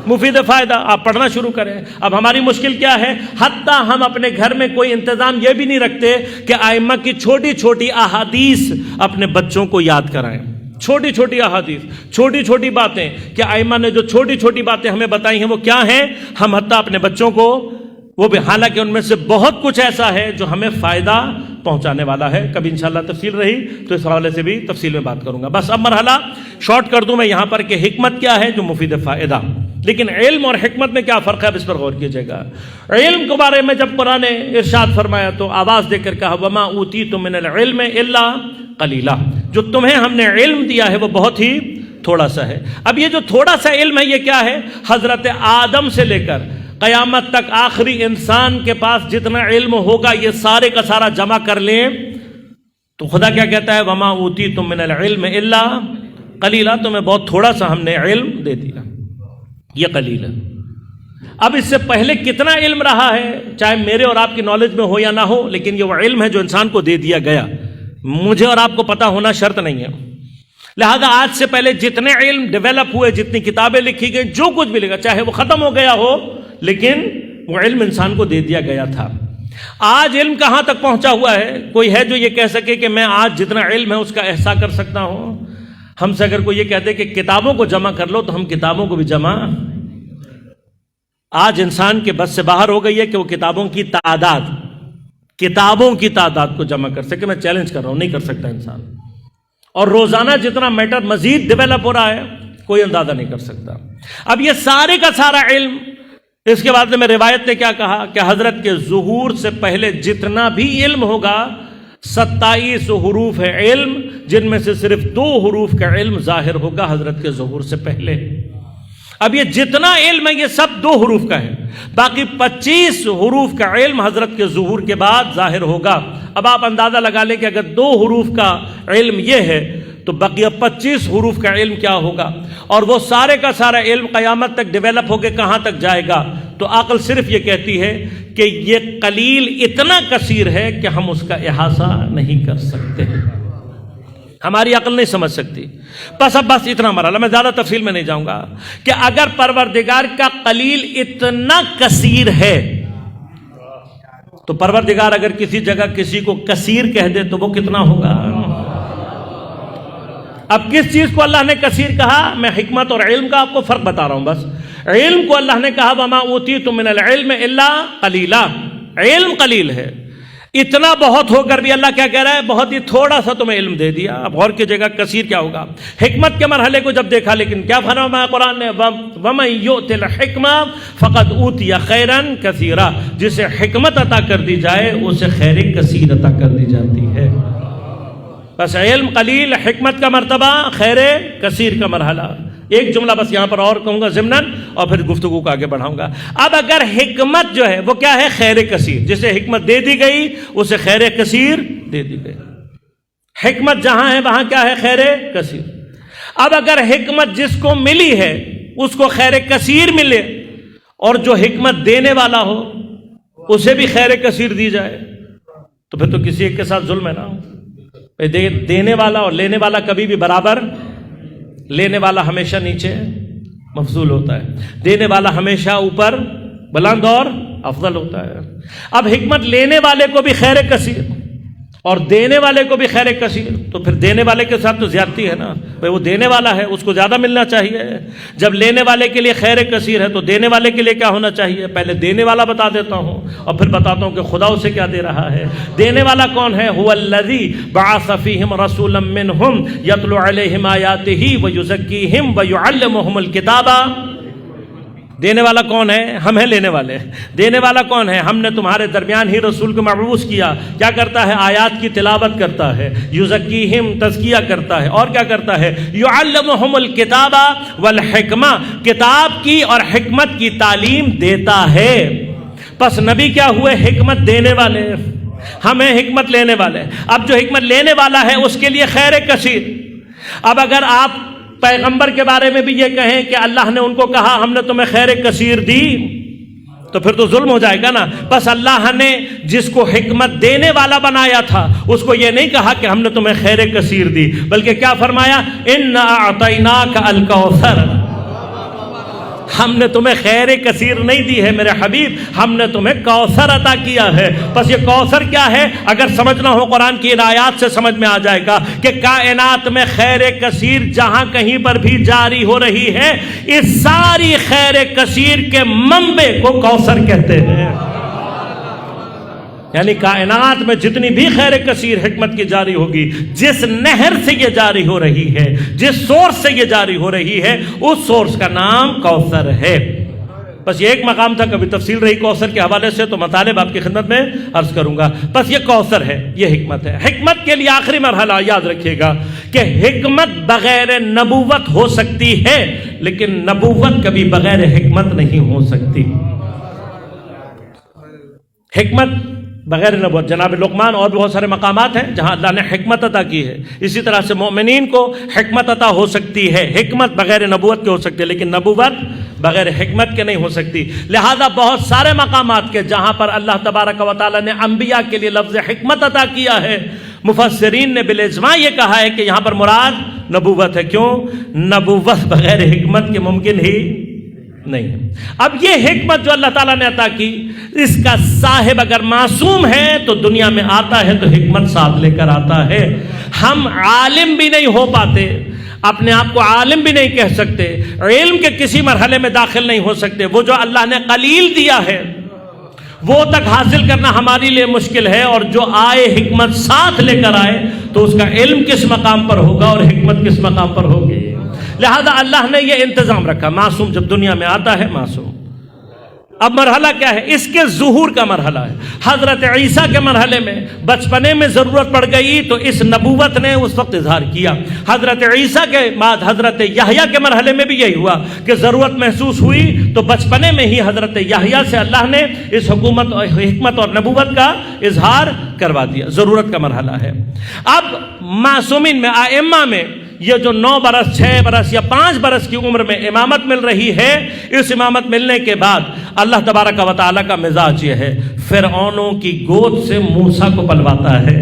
مفید فائدہ آپ پڑھنا شروع کریں۔ اب ہماری مشکل کیا ہے؟ حتیٰ ہم اپنے گھر میں کوئی انتظام یہ بھی نہیں رکھتے کہ ائمہ کی چھوٹی چھوٹی احادیث اپنے بچوں کو یاد کرائیں۔ چھوٹی چھوٹی احادیث، چھوٹی چھوٹی باتیں کہ ائمہ نے جو چھوٹی چھوٹی باتیں ہمیں بتائی ہیں وہ کیا ہیں، ہم حتیٰ اپنے بچوں کو وہ بھی، حالانکہ ان میں سے بہت کچھ ایسا ہے جو ہمیں فائدہ پہنچانے والا ہے۔ کبھی انشاءاللہ تفصیل رہی تو اس حوالے سے بھی تفصیل میں بات کروں گا۔ بس اب مرحلہ شارٹ کر دوں میں یہاں پر کہ حکمت کیا ہے جو مفید فائدہ، لیکن علم اور حکمت میں کیا فرق ہے، اب اس پر غور کیجئے گا۔ علم کے بارے میں جب قرآن نے ارشاد فرمایا تو آواز دے کر کہا وما اوتیتم من العلم الا قلیلا، جو تمہیں ہم نے علم دیا ہے وہ بہت ہی تھوڑا سا ہے۔ اب یہ جو تھوڑا سا علم ہے یہ کیا ہے؟ حضرت آدم سے لے کر قیامت تک آخری انسان کے پاس جتنا علم ہوگا یہ سارے کا سارا جمع کر لیں تو خدا کیا کہتا ہے؟ وما اوتیتم من العلم الا قلیلا، تمہیں بہت تھوڑا سا ہم نے علم دے دیا، یہ قلیل ہے۔ اب اس سے پہلے کتنا علم رہا ہے، چاہے میرے اور آپ کی نالج میں ہو یا نہ ہو، لیکن یہ وہ علم ہے جو انسان کو دے دیا گیا۔ مجھے اور آپ کو پتا ہونا شرط نہیں ہے۔ لہذا آج سے پہلے جتنے علم ڈیولپ ہوئے، جتنی کتابیں لکھی گئی، جو کچھ بھی لکھا، چاہے وہ ختم ہو گیا ہو، لیکن وہ علم انسان کو دے دیا گیا تھا۔ آج علم کہاں تک پہنچا ہوا ہے؟ کوئی ہے جو یہ کہہ سکے کہ میں آج جتنا علم ہے اس کا احصاء کر سکتا ہوں؟ ہم سے اگر کوئی یہ کہتے کہ کتابوں کو جمع کر لو تو ہم کتابوں کو بھی جمع، آج انسان کے بس سے باہر ہو گئی ہے کہ وہ کتابوں کی تعداد کو جمع کر سکے۔ میں چیلنج کر رہا ہوں، نہیں کر سکتا انسان۔ اور روزانہ جتنا میٹر مزید ڈیولپ ہو رہا ہے کوئی اندازہ نہیں کر سکتا۔ اب یہ سارے کا سارا علم، اس کے بعد میں روایت نے کیا کہا کہ حضرت کے ظہور سے پہلے جتنا بھی علم ہوگا 27 حروف ہے علم، جن میں سے صرف 2 حروف کا علم ظاہر ہوگا حضرت کے ظہور سے پہلے۔ اب یہ جتنا علم ہے یہ سب 2 حروف کا ہے، باقی 25 حروف کا علم حضرت کے ظہور کے بعد ظاہر ہوگا۔ اب آپ اندازہ لگا لیں کہ اگر 2 حروف کا علم یہ ہے تو بقیہ 25 حروف کا علم کیا ہوگا، اور وہ سارے کا سارا علم قیامت تک ڈیولپ ہو کے کہاں تک جائے گا۔ تو عقل صرف یہ کہتی ہے کہ یہ قلیل اتنا کثیر ہے کہ ہم اس کا احاطہ نہیں کر سکتے، ہماری عقل نہیں سمجھ سکتی۔ بس اتنا مرحلہ، میں زیادہ تفصیل میں نہیں جاؤں گا کہ اگر پروردگار کا قلیل اتنا کثیر ہے تو پروردگار اگر کسی جگہ کسی کو کثیر کہہ دے تو وہ کتنا ہوگا۔ اب کس چیز کو اللہ نے کثیر کہا، میں حکمت اور علم کا آپ کو فرق بتا رہا ہوں۔ بس علم کو اللہ نے کہا وما اوتیتم من العلم الا قلیلا، علم قلیل ہے، اتنا بہت ہو کر بھی اللہ کیا کہہ رہا ہے، بہت ہی تھوڑا سا تمہیں علم دے دیا۔ اب غور کی جگہ کثیر کیا ہوگا، حکمت کے مرحلے کو جب دیکھا، لیکن کیا فرمایا قرآن نے، وَمَن يُؤْتِ الْحِكْمَةَ فَقَدْ أُوتِيَ خَيْرًا كَثِيرًا، جسے حکمت عطا کر دی جائے اسے خیر کثیر عطا کر دی جاتی ہے۔ بس علم قلیل، حکمت کا مرتبہ، خیر کثیر کا مرحلہ۔ ایک جملہ بس یہاں پر اور کہوں گا ضمناً، اور پھر گفتگو کو آگے بڑھاؤں گا۔ اب اگر حکمت جو ہے وہ کیا ہے، خیر کثیر، جسے حکمت دے دی گئی اسے خیر کثیر دے دی گئی۔ حکمت جہاں ہے وہاں کیا ہے، خیر کثیر۔ اب اگر حکمت جس کو ملی ہے اس کو خیر کثیر ملے، اور جو حکمت دینے والا ہو اسے بھی خیر کثیر دی جائے، تو پھر تو کسی ایک کے ساتھ ظلم ہے نا۔ دینے والا اور لینے والا کبھی بھی برابر، لینے والا ہمیشہ نیچے مفضول ہوتا ہے، دینے والا ہمیشہ اوپر بلند اور افضل ہوتا ہے۔ اب حکمت لینے والے کو بھی خیر کثیر اور دینے والے کو بھی خیر کثیر، تو پھر دینے والے کے ساتھ تو زیادتی ہے نا، بھائی وہ دینے والا ہے اس کو زیادہ ملنا چاہیے۔ جب لینے والے کے لیے خیر کثیر ہے تو دینے والے کے لیے کیا ہونا چاہیے، پہلے دینے والا بتا دیتا ہوں اور پھر بتاتا ہوں کہ خدا اسے کیا دے رہا ہے۔ دینے والا کون ہے، هو الذی بعث فیہم رسولا منہم یتلو علیہم آیاتہ ویزکیہم ویعلمہم الکتاب۔ دینے والا کون ہے، ہم ہیں لینے والے۔ دینے والا کون ہے، ہم نے تمہارے درمیان ہی رسول کو مبعوث کیا، کیا کرتا ہے، آیات کی تلاوت کرتا ہے، یزکیہم تزکیہ کرتا ہے، اور کیا کرتا ہے، یعلمہم الکتاب والحکمہ، کتاب کی اور حکمت کی تعلیم دیتا ہے۔ پس نبی کیا ہوئے، حکمت دینے والے، ہمیں حکمت لینے والے۔ اب جو حکمت لینے والا ہے اس کے لیے خیر کثیر۔ اب اگر آپ پیغمبر کے بارے میں بھی یہ کہیں کہ اللہ نے ان کو کہا ہم نے تمہیں خیر کثیر دی، تو پھر تو ظلم ہو جائے گا نا۔ بس اللہ نے جس کو حکمت دینے والا بنایا تھا اس کو یہ نہیں کہا کہ ہم نے تمہیں خیر کثیر دی، بلکہ کیا فرمایا، اِنَّا أَعْطَيْنَاكَ الْكَوْثَرَ، ہم نے تمہیں خیر کثیر نہیں دی ہے میرے حبیب، ہم نے تمہیں کوثر عطا کیا ہے۔ بس یہ کوثر کیا ہے، اگر سمجھنا ہو قرآن کی ان آیات سے سمجھ میں آ جائے گا کہ کائنات میں خیر کثیر جہاں کہیں پر بھی جاری ہو رہی ہے، اس ساری خیر کثیر کے منبع کو کوثر کہتے ہیں۔ یعنی کائنات میں جتنی بھی خیر کثیر حکمت کی جاری ہوگی، جس نہر سے یہ جاری ہو رہی ہے، جس سورس سے یہ جاری ہو رہی ہے، اس سورس کا نام کوثر ہے۔ بس یہ ایک مقام تھا، کبھی تفصیل رہی کوثر کے حوالے سے تو مطالب آپ کی خدمت میں عرض کروں گا۔ بس یہ کوثر ہے، یہ حکمت ہے۔ حکمت کے لیے آخری مرحلہ یاد رکھیے گا کہ حکمت بغیر نبوت ہو سکتی ہے، لیکن نبوت کبھی بغیر حکمت نہیں ہو سکتی۔ حکمت بغیر نبوت، جناب لقمان اور بھی بہت سارے مقامات ہیں جہاں اللہ نے حکمت عطا کی ہے۔ اسی طرح سے مومنین کو حکمت عطا ہو سکتی ہے، حکمت بغیر نبوت کے ہو سکتی ہے، لیکن نبوت بغیر حکمت کے نہیں ہو سکتی۔ لہذا بہت سارے مقامات کے جہاں پر اللہ تبارک و تعالیٰ نے انبیاء کے لیے لفظ حکمت عطا کیا ہے، مفسرین نے بالاجماع یہ کہا ہے کہ یہاں پر مراد نبوت ہے۔ کیوں؟ نبوت بغیر حکمت کے ممکن ہی نہیں۔ اب یہ حکمت جو اللہ تعالیٰ نے عطا کی، اس کا صاحب اگر معصوم ہے تو دنیا میں آتا ہے تو حکمت ساتھ لے کر آتا ہے۔ ہم عالم بھی نہیں ہو پاتے، اپنے آپ کو عالم بھی نہیں کہہ سکتے، علم کے کسی مرحلے میں داخل نہیں ہو سکتے۔ وہ جو اللہ نے قلیل دیا ہے وہ تک حاصل کرنا ہمارے لیے مشکل ہے، اور جو آئے حکمت ساتھ لے کر آئے تو اس کا علم کس مقام پر ہوگا اور حکمت کس مقام پر ہوگی۔ لہذا اللہ نے یہ انتظام رکھا، معصوم جب دنیا میں آتا ہے معصوم۔ اب مرحلہ کیا ہے؟ اس کے ظہور کا مرحلہ ہے۔ حضرت عیسیٰ کے مرحلے میں بچپنے میں ضرورت پڑ گئی تو اس نبوت نے اس وقت اظہار کیا۔ حضرت عیسیٰ کے بعد حضرت یحییٰ کے مرحلے میں بھی یہی ہوا کہ ضرورت محسوس ہوئی تو بچپنے میں ہی حضرت یحییٰ سے اللہ نے اس حکومت اور حکمت اور نبوت کا اظہار کروا دیا۔ ضرورت کا مرحلہ ہے۔ اب معصومین میں، ائمہ میں، یہ جو 9 برس 6 برس یا 5 برس کی عمر میں امامت مل رہی ہے، اس امامت ملنے کے بعد اللہ تبارک و تعالیٰ کا مزاج یہ ہے، فرعونوں کی گود سے موسیٰ کو پلواتا ہے۔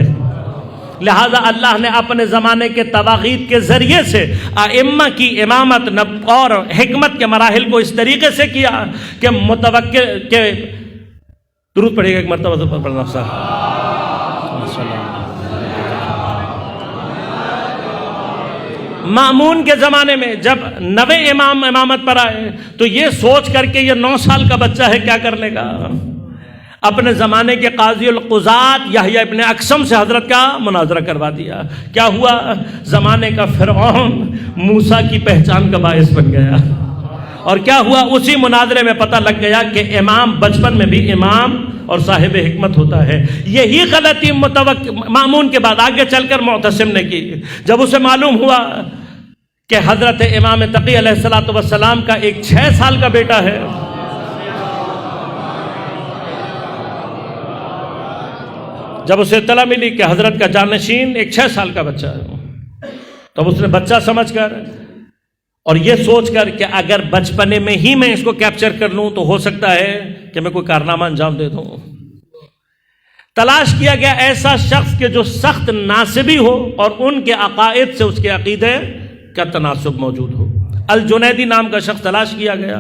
لہذا اللہ نے اپنے زمانے کے طواغیت کے ذریعے سے ائمہ کی امامت اور حکمت کے مراحل کو اس طریقے سے کیا کہ متوقع کہ درود پڑھیے گا ایک مرتبہ پر پڑھنا صاحب۔ مامون کے زمانے میں جب 9 امام امامت پر آئے تو یہ سوچ کر کے یہ 9 سال کا بچہ ہے کیا کر لے گا، اپنے زمانے کے قاضی القضات یحییٰ ابن اقسم سے حضرت کا مناظرہ کروا دیا۔ کیا ہوا؟ زمانے کا فرعون موسیٰ کی پہچان کا باعث بن گیا۔ اور کیا ہوا؟ اسی مناظرے میں پتہ لگ گیا کہ امام بچپن میں بھی امام اور صاحب حکمت ہوتا ہے۔ یہی غلطی مامون کے بعد آگے چل کر معتصم نے کی۔ جب اسے معلوم ہوا کہ حضرت امام تقی علیہ السلام کا ایک 6 سال کا بیٹا ہے، جب اسے اطلاع ملی کہ حضرت کا جانشین ایک 6 سال کا بچہ ہے، تب اس نے بچہ سمجھ کر اور یہ سوچ کر کہ اگر بچپنے میں ہی میں اس کو کیپچر کر لوں تو ہو سکتا ہے کہ میں کوئی کارنامہ انجام دے دوں، تلاش کیا گیا ایسا شخص کہ جو سخت ناسبی ہو اور ان کے عقائد سے اس کے عقیدے کا تناسب موجود ہو۔ الجنیدی نام کا شخص تلاش کیا گیا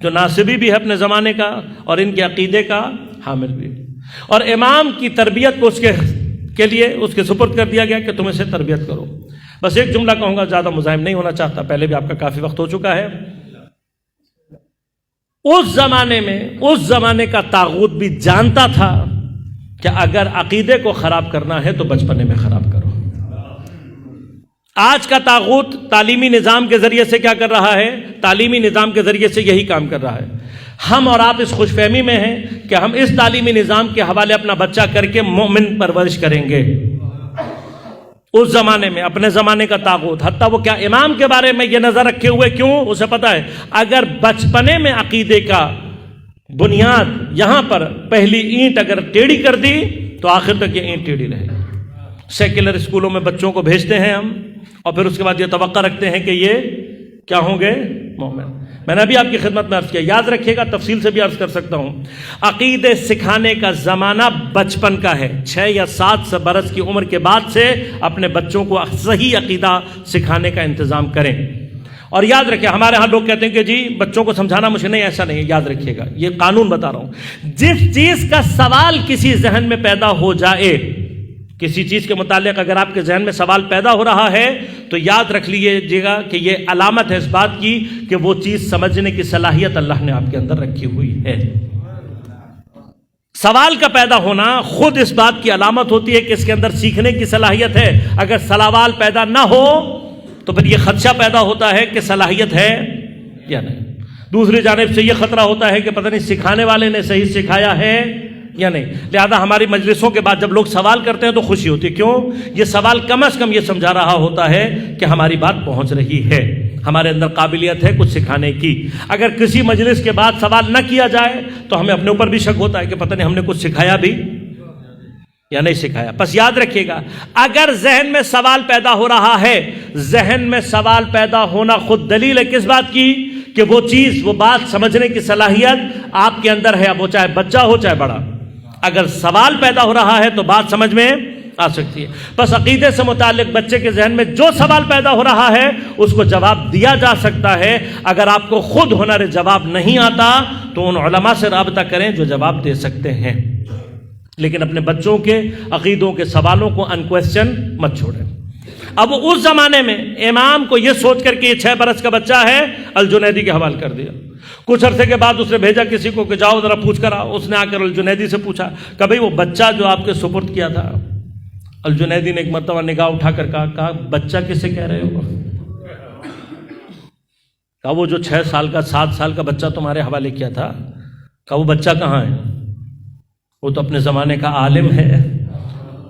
جو ناسبی بھی ہے اپنے زمانے کا اور ان کے عقیدے کا حامل بھی، اور امام کی تربیت کو اس کے لیے اس کے سپرد کر دیا گیا کہ تم اسے تربیت کرو۔ بس ایک جملہ کہوں گا، زیادہ مزاحم نہیں ہونا چاہتا، پہلے بھی آپ کا کافی وقت ہو چکا ہے۔ اس زمانے میں اس زمانے کا طاغوت بھی جانتا تھا کہ اگر عقیدے کو خراب کرنا ہے تو بچپنے میں خراب کرو۔ آج کا طاغوت تعلیمی نظام کے ذریعے سے کیا کر رہا ہے؟ تعلیمی نظام کے ذریعے سے یہی کام کر رہا ہے۔ ہم اور آپ اس خوش فہمی میں ہیں کہ ہم اس تعلیمی نظام کے حوالے اپنا بچہ کر کے مومن پرورش کریں گے۔ اس زمانے میں اپنے زمانے کا طاغوت حتیٰ وہ کیا امام کے بارے میں یہ نظر رکھے ہوئے، کیوں؟ اسے پتا ہے اگر بچپنے میں عقیدے کا بنیاد یہاں پر پہلی اینٹ اگر ٹیڑھی کر دی تو آخر تک یہ اینٹ ٹیڑھی رہے گی۔ سیکولر اسکولوں میں بچوں کو بھیجتے ہیں ہم اور پھر اس کے بعد یہ توقع رکھتے ہیں کہ یہ کیا ہوں گے؟ مومن۔ میں نے ابھی آپ کی خدمت میں عرض کیا، یاد رکھیے گا، تفصیل سے بھی عرض کر سکتا ہوں، عقیدے سکھانے کا زمانہ بچپن کا ہے۔ 6 یا 7 برس کی عمر کے بعد سے اپنے بچوں کو صحیح عقیدہ سکھانے کا انتظام کریں۔ اور یاد رکھیں، ہمارے ہاں لوگ کہتے ہیں کہ جی بچوں کو سمجھانا مجھے نہیں، ایسا نہیں ہے۔ یاد رکھیے گا، یہ قانون بتا رہا ہوں، جس چیز کا سوال کسی ذہن میں پیدا ہو جائے، کسی چیز کے متعلق اگر آپ کے ذہن میں سوال پیدا ہو رہا ہے تو یاد رکھ لیجیے گا کہ یہ علامت ہے اس بات کی کہ وہ چیز سمجھنے کی صلاحیت اللہ نے آپ کے اندر رکھی ہوئی ہے۔ سوال کا پیدا ہونا خود اس بات کی علامت ہوتی ہے کہ اس کے اندر سیکھنے کی صلاحیت ہے۔ اگر سوال پیدا نہ ہو تو پھر یہ خدشہ پیدا ہوتا ہے کہ صلاحیت ہے یا نہیں۔ دوسری جانب سے یہ خطرہ ہوتا ہے کہ پتہ نہیں سکھانے والے نے صحیح سکھایا ہے یا نہیں۔ لہذا ہماری مجلسوں کے بعد جب لوگ سوال کرتے ہیں تو خوشی ہوتی ہے، کیوں؟ یہ سوال کم از کم یہ سمجھا رہا ہوتا ہے کہ ہماری بات پہنچ رہی ہے، ہمارے اندر قابلیت ہے کچھ سکھانے کی۔ اگر کسی مجلس کے بعد سوال نہ کیا جائے تو ہمیں اپنے اوپر بھی شک ہوتا ہے کہ پتہ نہیں ہم نے کچھ سکھایا بھی یا نہیں سکھایا۔ بس یاد رکھیے گا، اگر ذہن میں سوال پیدا ہو رہا ہے، ذہن میں سوال پیدا ہونا خود دلیل ہے کس بات کی؟ کہ وہ چیز، وہ بات سمجھنے کی صلاحیت آپ کے اندر ہے، اب وہ چاہے بچہ ہو چاہے بڑا۔ اگر سوال پیدا ہو رہا ہے تو بات سمجھ میں آ سکتی ہے۔ بس عقیدے سے متعلق بچے کے ذہن میں جو سوال پیدا ہو رہا ہے اس کو جواب دیا جا سکتا ہے۔ اگر آپ کو خود ہنر جواب نہیں آتا تو ان علماء سے رابطہ کریں جو جواب دے سکتے ہیں، لیکن اپنے بچوں کے عقیدوں کے سوالوں کو انکویسچن مت چھوڑیں۔ اب اس زمانے میں امام کو یہ سوچ کر کہ یہ 6 برس کا بچہ ہے، الجنیدی کے حوالے کر دیا۔ کچھ عرصے کے بعد اس نے بھیجا کسی کو کہ جاؤ ذرا پوچھ کر آؤ۔ اس نے آ کر الجنیدی سے پوچھا کہ بھئی وہ بچہ جو آپ کے سپرد کیا تھا، الجنیدی نے ایک مرتبہ نگاہ اٹھا کر کہا بچہ کسے کہہ رہے ہو؟ کہا وہ جو 6 سال کا 7 سال کا بچہ تمہارے حوالے کیا تھا۔ کہ وہ بچہ کہاں ہے؟ وہ تو اپنے زمانے کا عالم ہے،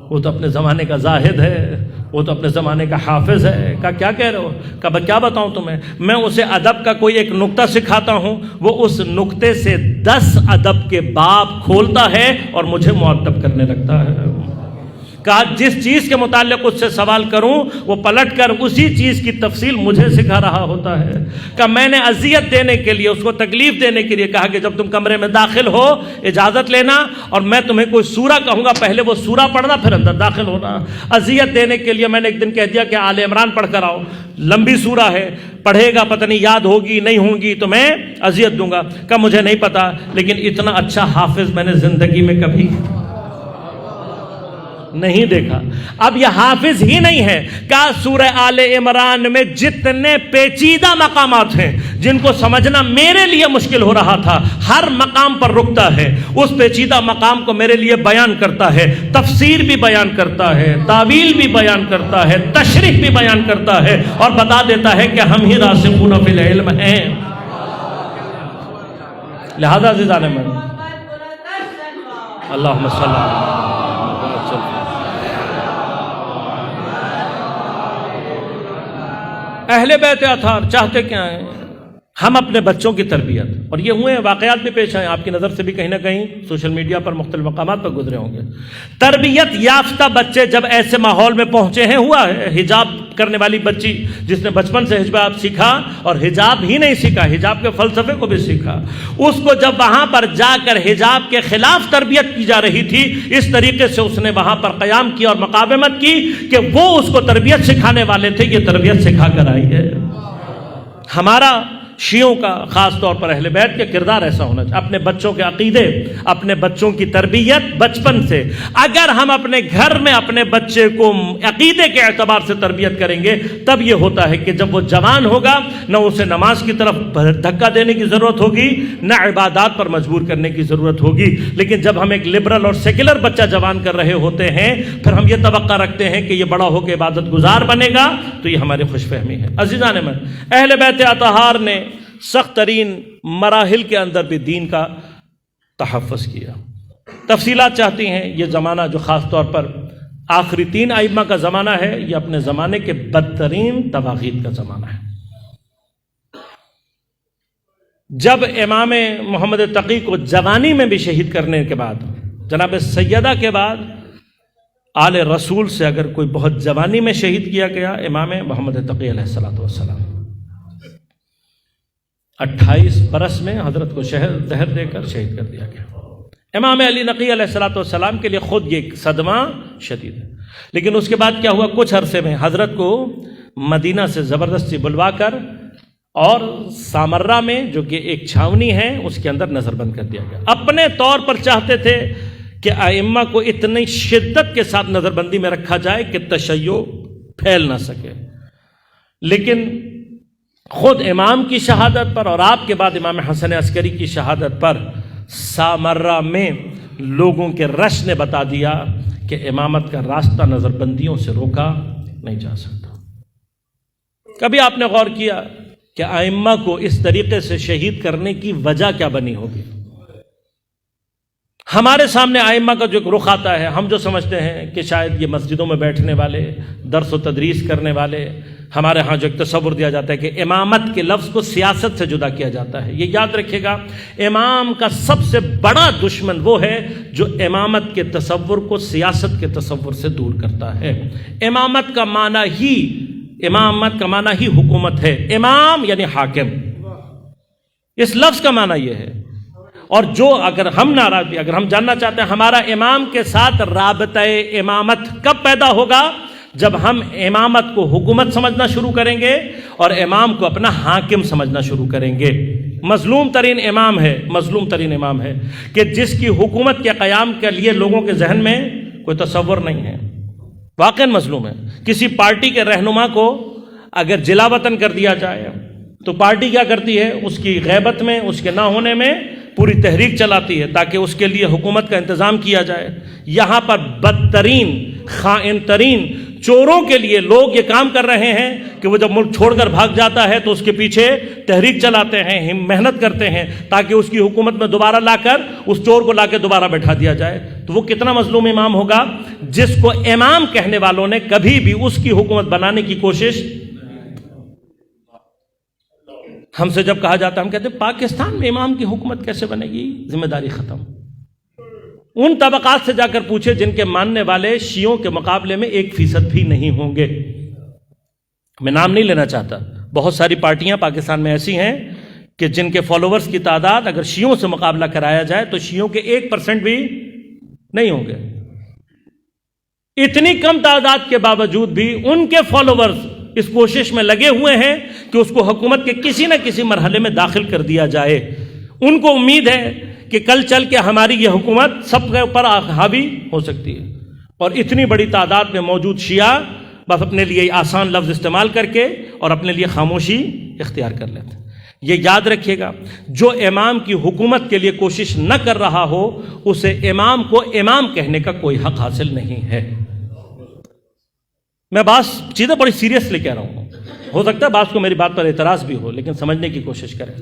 وہ تو اپنے زمانے کا زاہد ہے، وہ تو اپنے زمانے کا حافظ ہے۔ کہا کیا کہہ رہے ہو؟ کہا کیا بتاؤں تمہیں، میں اسے ادب کا کوئی ایک نقطہ سکھاتا ہوں، وہ اس نقطے سے 10 ادب کے باب کھولتا ہے اور مجھے مؤدب کرنے لگتا ہے۔ کہا جس چیز کے متعلق اس سے سوال کروں وہ پلٹ کر اسی چیز کی تفصیل مجھے سکھا رہا ہوتا ہے۔ کہ میں نے اذیت دینے کے لیے، اس کو تکلیف دینے کے لیے کہا کہ جب تم کمرے میں داخل ہو اجازت لینا، اور میں تمہیں کوئی سورہ کہوں گا پہلے وہ سورہ پڑھنا پھر اندر داخل ہونا۔ اذیت دینے کے لیے میں نے ایک دن کہہ دیا کہ آل عمران پڑھ کر آؤ، لمبی سورہ ہے، پڑھے گا پتہ نہیں یاد ہوگی نہیں ہوگی تو میں اذیت دوں گا۔ کہ مجھے نہیں پتا، لیکن اتنا اچھا حافظ میں نے زندگی میں کبھی نہیں دیکھا۔ اب یہ حافظ ہی نہیں ہے کہ سورہ آل عمران میں جتنے پیچیدہ مقامات ہیں جن کو سمجھنا میرے لیے مشکل ہو رہا تھا، ہر مقام پر رکتا ہے، اس پیچیدہ مقام کو میرے لیے بیان کرتا ہے، تفسیر بھی بیان کرتا ہے، تاویل بھی بیان کرتا ہے، تشریح بھی بیان کرتا ہے، اور بتا دیتا ہے کہ ہم ہی راسخون فی العلم ہیں۔ لہذا عزیزان من، اللہم صلی اللہ علیہ وسلم، اہل بیت اطہار چاہتے کیا ہیں؟ ہم اپنے بچوں کی تربیت، اور یہ ہوئے واقعات بھی پیش آئے، آپ کی نظر سے بھی کہیں نہ کہیں سوشل میڈیا پر مختلف مقامات پر گزرے ہوں گے۔ تربیت یافتہ بچے جب ایسے ماحول میں پہنچے ہیں، ہوا ہے حجاب کرنے والی بچی جس نے بچپن سے حجاب سیکھا، اور حجاب ہی نہیں سیکھا، حجاب کے فلسفے کو بھی سیکھا، اس کو جب وہاں پر جا کر حجاب کے خلاف تربیت کی جا رہی تھی، اس طریقے سے اس نے وہاں پر قیام کیا اور مقاومت کی کہ وہ اس کو تربیت سکھانے والے تھے، یہ تربیت سکھا کر آئی ہے۔ ہمارا شیعوں کا خاص طور پر اہل بیت کے کردار ایسا ہونا چاہیے، اپنے بچوں کے عقیدے، اپنے بچوں کی تربیت بچپن سے۔ اگر ہم اپنے گھر میں اپنے بچے کو عقیدے کے اعتبار سے تربیت کریں گے، تب یہ ہوتا ہے کہ جب وہ جوان ہوگا نہ اسے نماز کی طرف دھکا دینے کی ضرورت ہوگی، نہ عبادات پر مجبور کرنے کی ضرورت ہوگی۔ لیکن جب ہم ایک لبرل اور سیکولر بچہ جوان کر رہے ہوتے ہیں، پھر ہم یہ توقع رکھتے ہیں کہ یہ بڑا ہو کے عبادت گزار بنے گا، تو یہ ہماری خوش فہمی ہے۔ عزیزان من، اہل بیت اطہار نے سخت ترین مراحل کے اندر بھی دین کا تحفظ کیا۔ تفصیلات چاہتی ہیں، یہ زمانہ جو خاص طور پر آخری 3 ائمہ کا زمانہ ہے، یہ اپنے زمانے کے بدترین طواغیت کا زمانہ ہے۔ جب امام محمد تقی کو جوانی میں بھی شہید کرنے کے بعد، جناب سیدہ کے بعد آل رسول سے اگر کوئی بہت جوانی میں شہید کیا گیا، امام محمد تقی علیہ السلام 28 برس میں حضرت کو زہر دے کر شہید کر دیا گیا۔ امام علی نقی علیہ السلام کے لیے خود یہ صدمہ شدید ہے، لیکن اس کے بعد کیا ہوا؟ کچھ عرصے میں حضرت کو مدینہ سے زبردستی بلوا کر اور سامرہ میں جو کہ ایک چھاونی ہے اس کے اندر نظر بند کر دیا گیا۔ اپنے طور پر چاہتے تھے کہ ائمہ کو اتنی شدت کے ساتھ نظر بندی میں رکھا جائے کہ تشیع پھیل نہ سکے، لیکن خود امام کی شہادت پر اور آپ کے بعد امام حسن عسکری کی شہادت پر سامرہ میں لوگوں کے رش نے بتا دیا کہ امامت کا راستہ نظر بندیوں سے روکا نہیں جا سکتا۔ کبھی آپ نے غور کیا کہ ائمہ کو اس طریقے سے شہید کرنے کی وجہ کیا بنی ہوگی؟ ہمارے سامنے ائمہ کا جو ایک رخ آتا ہے، ہم جو سمجھتے ہیں کہ شاید یہ مسجدوں میں بیٹھنے والے، درس و تدریس کرنے والے، ہمارے ہاں جو ایک تصور دیا جاتا ہے کہ امامت کے لفظ کو سیاست سے جدا کیا جاتا ہے۔ یہ یاد رکھیے گا، امام کا سب سے بڑا دشمن وہ ہے جو امامت کے تصور کو سیاست کے تصور سے دور کرتا ہے۔ امامت کا معنی ہی حکومت ہے، امام یعنی حاکم، اس لفظ کا معنی یہ ہے۔ اور جو اگر ہم جاننا چاہتے ہیں ہمارا امام کے ساتھ رابطہ امامت کب پیدا ہوگا؟ جب ہم امامت کو حکومت سمجھنا شروع کریں گے اور امام کو اپنا حاکم سمجھنا شروع کریں گے۔ مظلوم ترین امام ہے کہ جس کی حکومت کے قیام کے لیے لوگوں کے ذہن میں کوئی تصور نہیں ہے، واقعا مظلوم ہے۔ کسی پارٹی کے رہنما کو اگر جلا وطن کر دیا جائے تو پارٹی کیا کرتی ہے؟ اس کی غیبت میں، اس کے نہ ہونے میں پوری تحریک چلاتی ہے تاکہ اس کے لیے حکومت کا انتظام کیا جائے۔ یہاں پر بدترین، خائن ترین چوروں کے لیے لوگ یہ کام کر رہے ہیں کہ وہ جب ملک چھوڑ کر بھاگ جاتا ہے تو اس کے پیچھے تحریک چلاتے ہیں، محنت کرتے ہیں تاکہ اس کی حکومت میں دوبارہ لا کر اس چور کو لا کے دوبارہ بیٹھا دیا جائے، تو وہ کتنا مظلوم امام ہوگا جس کو امام کہنے والوں نے کبھی بھی اس کی حکومت بنانے کی کوشش۔ ہم سے جب کہا جاتا ہے ہم کہتے ہیں پاکستان میں امام کی حکومت کیسے بنے گی، ذمہ داری ختم۔ ان طبقات سے جا کر پوچھے جن کے ماننے والے شیعوں کے مقابلے میں 1% بھی نہیں ہوں گے۔ میں نام نہیں لینا چاہتا، بہت ساری پارٹیاں پاکستان میں ایسی ہیں کہ جن کے فالوورز کی تعداد اگر شیعوں سے مقابلہ کرایا جائے تو شیعوں کے 1% بھی نہیں ہوں گے۔ اتنی کم تعداد کے باوجود بھی ان کے فالوورز اس کوشش میں لگے ہوئے ہیں کہ اس کو حکومت کے کسی نہ کسی مرحلے میں داخل کر دیا جائے۔ ان کو امید ہے کہ کل چل کے ہماری یہ حکومت سب کے اوپر حاوی ہو سکتی ہے، اور اتنی بڑی تعداد میں موجود شیعہ بس اپنے لیے آسان لفظ استعمال کر کے اور اپنے لیے خاموشی اختیار کر لیتے ہیں۔ یہ یاد رکھیے گا، جو امام کی حکومت کے لیے کوشش نہ کر رہا ہو اسے امام کو امام کہنے کا کوئی حق حاصل نہیں ہے۔ میں بعض چیزیں بڑی سیریسلی کہہ رہا ہوں، ہو سکتا ہے بعض کو میری بات پر اعتراض بھی ہو، لیکن سمجھنے کی کوشش کریں۔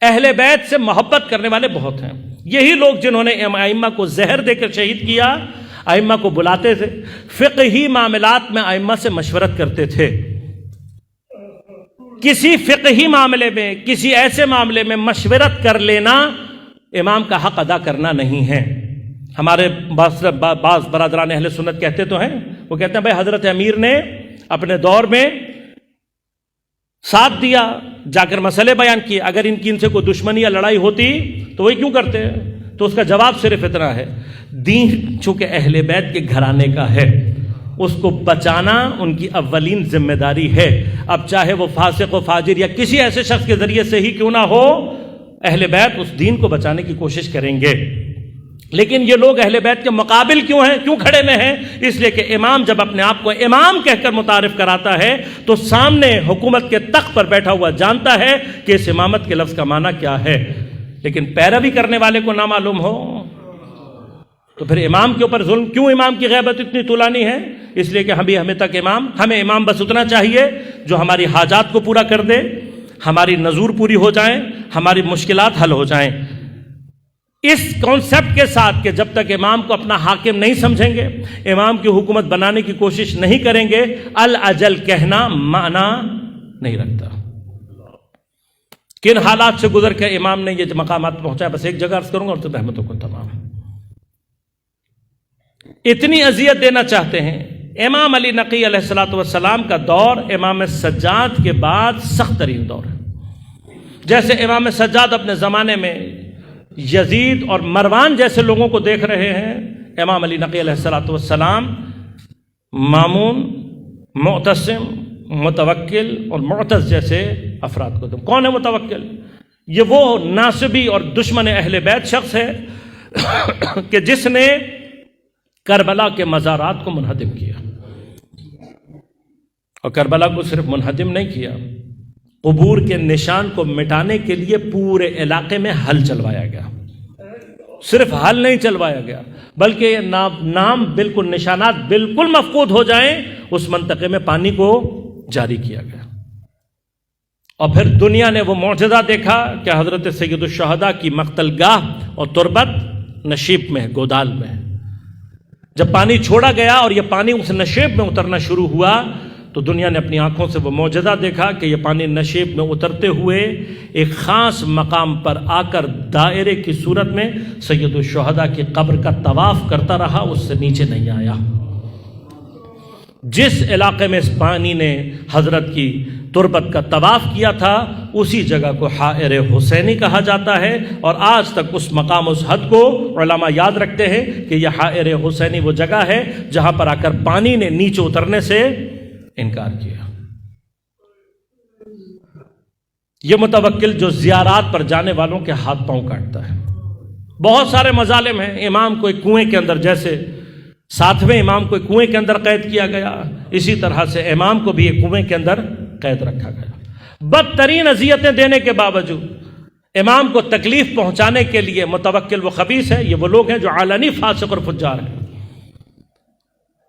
اہل بیت سے محبت کرنے والے بہت ہیں، یہی لوگ جنہوں نے ائمہ کو زہر دے کر شہید کیا، ائمہ کو بلاتے تھے، فقہی معاملات میں ائمہ سے مشورت کرتے تھے۔ کسی فقہی معاملے میں، کسی ایسے معاملے میں مشورت کر لینا امام کا حق ادا کرنا نہیں ہے۔ ہمارے بعض برادران اہل سنت کہتے تو ہیں، وہ کہتے ہیں بھائی حضرت امیر نے اپنے دور میں ساتھ دیا، جا کر مسئلے بیان کیے، اگر ان سے کوئی دشمنی یا لڑائی ہوتی تو وہی کیوں کرتے ہیں؟ تو اس کا جواب صرف اتنا ہے، دین چونکہ اہل بیت کے گھرانے کا ہے، اس کو بچانا ان کی اولین ذمہ داری ہے۔ اب چاہے وہ فاسق و فاجر یا کسی ایسے شخص کے ذریعے سے ہی کیوں نہ ہو، اہل بیت اس دین کو بچانے کی کوشش کریں گے۔ لیکن یہ لوگ اہل بیت کے مقابل کیوں ہیں، کیوں کھڑے میں ہیں؟ اس لیے کہ امام جب اپنے آپ کو امام کہہ کر متعارف کراتا ہے تو سامنے حکومت کے تخت پر بیٹھا ہوا جانتا ہے کہ اس امامت کے لفظ کا معنی کیا ہے، لیکن پیروی کرنے والے کو نہ معلوم ہو تو پھر امام کے اوپر ظلم کیوں؟ امام کی غیبت اتنی طولانی ہے اس لیے کہ ہمیں امام بس اتنا چاہیے جو ہماری حاجات کو پورا کر دے، ہماری نذور پوری ہو جائیں، ہماری مشکلات حل ہو جائیں۔ اس کانسیپٹ کے ساتھ کہ جب تک امام کو اپنا حاکم نہیں سمجھیں گے، امام کی حکومت بنانے کی کوشش نہیں کریں گے، الاجل کہنا معنی نہیں رکھتا۔ کن حالات سے گزر کے امام نے یہ مقامات پہنچایا، بس ایک جگہ عرض کروں گا اور تو رحمتوں کو تمام۔ اتنی اذیت دینا چاہتے ہیں۔ امام علی نقی علیہ الصلوۃ والسلام کا دور امام سجاد کے بعد سخت ترین دور ہے۔ جیسے امام سجاد اپنے زمانے میں یزید اور مروان جیسے لوگوں کو دیکھ رہے ہیں، امام علی نقی علیہ الصلوۃ والسلام مامون، معتصم، متوکل اور معتز جیسے افراد کو۔ کون ہے متوکل؟ یہ وہ ناصبی اور دشمن اہل بیت شخص ہے کہ جس نے کربلا کے مزارات کو منہدم کیا، اور کربلا کو صرف منہدم نہیں کیا، قبور کے نشان کو مٹانے کے لیے پورے علاقے میں حل چلوایا گیا۔ صرف حل نہیں چلوایا گیا بلکہ نام بالکل، نشانات بالکل مفقود ہو جائیں، اس منطقے میں پانی کو جاری کیا گیا۔ اور پھر دنیا نے وہ معجزہ دیکھا کہ حضرت سید الشہداء کی مقتل گاہ اور تربت نشیب میں ہے، گودال میں ہے۔ جب پانی چھوڑا گیا اور یہ پانی اس نشیب میں اترنا شروع ہوا تو دنیا نے اپنی آنکھوں سے وہ معجزہ دیکھا کہ یہ پانی نشیب میں اترتے ہوئے ایک خاص مقام پر آ کر دائرے کی صورت میں سید الشہداء کی قبر کا طواف کرتا رہا، اس سے نیچے نہیں آیا۔ جس علاقے میں اس پانی نے حضرت کی تربت کا طواف کیا تھا اسی جگہ کو حائر حسینی کہا جاتا ہے، اور آج تک اس مقام، اس حد کو علماء یاد رکھتے ہیں کہ یہ حائر حسینی وہ جگہ ہے جہاں پر آ کر پانی نے نیچے اترنے سے انکار کیا۔ یہ متوکل جو زیارات پر جانے والوں کے ہاتھ پاؤں کاٹتا ہے۔ بہت سارے مظالم ہیں۔ امام کو ایک کنویں کے اندر، جیسے 7ویں امام کو ایک کنویں کے اندر قید کیا گیا، اسی طرح سے امام کو بھی ایک کنویں کے اندر قید رکھا گیا۔ بدترین اذیتیں دینے کے باوجود امام کو تکلیف پہنچانے کے لیے متوکل وہ خبیث ہے، یہ وہ لوگ ہیں جو علنی فاسق اور فجار ہیں۔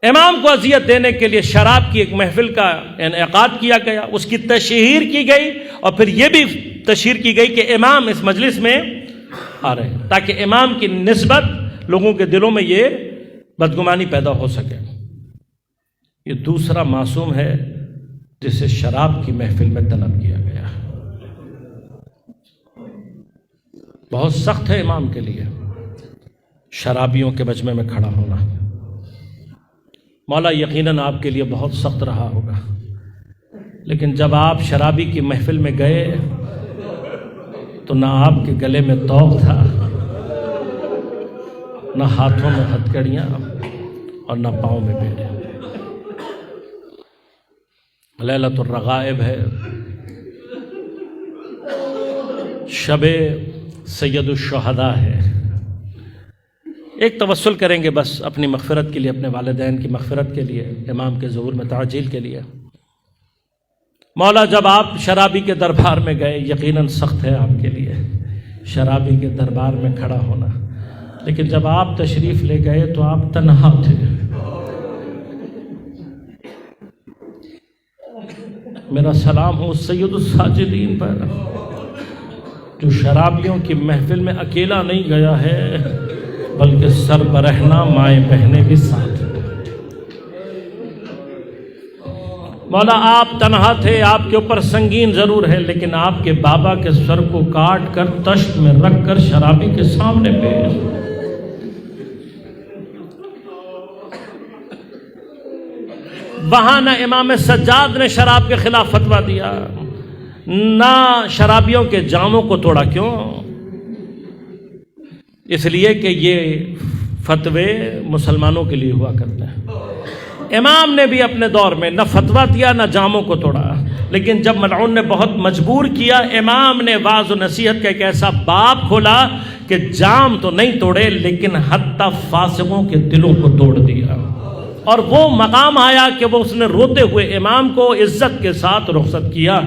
امام کو اذیت دینے کے لیے شراب کی ایک محفل کا انعقاد کیا گیا، اس کی تشہیر کی گئی، اور پھر یہ بھی تشہیر کی گئی کہ امام اس مجلس میں آ رہے ہیں، تاکہ امام کی نسبت لوگوں کے دلوں میں یہ بدگمانی پیدا ہو سکے۔ یہ دوسرا معصوم ہے جسے شراب کی محفل میں طلب کیا گیا۔ بہت سخت ہے امام کے لیے شرابیوں کے مجمع میں کھڑا ہونا۔ مولا یقیناً آپ کے لیے بہت سخت رہا ہوگا، لیکن جب آپ شرابی کی محفل میں گئے تو نہ آپ کے گلے میں طوق تھا، نہ ہاتھوں میں ہتھکڑیاں، اور نہ پاؤں میں بیڑے۔ لیلۃ الرغائب ہے، شب سید الشہداء ہے۔ ایک توسل کریں گے بس اپنی مغفرت کے لیے، اپنے والدین کی مغفرت کے لیے، امام کے ظہور میں تعجیل کے لیے۔ مولا جب آپ شرابی کے دربار میں گئے، یقیناً سخت ہے آپ کے لیے شرابی کے دربار میں کھڑا ہونا، لیکن جب آپ تشریف لے گئے تو آپ تنہا تھے۔ میرا سلام ہو سید الساجدین پر، جو شرابیوں کی محفل میں اکیلا نہیں گیا ہے بلکہ سر برہنہ مائیں بہنیں بھی ساتھ۔ مولا آپ تنہا تھے، آپ کے اوپر سنگین ضرور ہے، لیکن آپ کے بابا کے سر کو کاٹ کر تشت میں رکھ کر شرابی کے سامنے پیش۔ وہاں نہ امام سجاد نے شراب کے خلاف فتویٰ دیا، نہ شرابیوں کے جاموں کو توڑا۔ کیوں؟ اس لیے کہ یہ فتوے مسلمانوں کے لیے ہوا کرتے ہیں۔ امام نے بھی اپنے دور میں نہ فتویٰ دیا نہ جاموں کو توڑا، لیکن جب ملعون نے بہت مجبور کیا، امام نے واعظ و نصیحت کا ایک ایسا باب کھولا کہ جام تو نہیں توڑے لیکن حتی فاسقوں کے دلوں کو توڑ دیا، اور وہ مقام آیا کہ وہ اس نے روتے ہوئے امام کو عزت کے ساتھ رخصت کیا،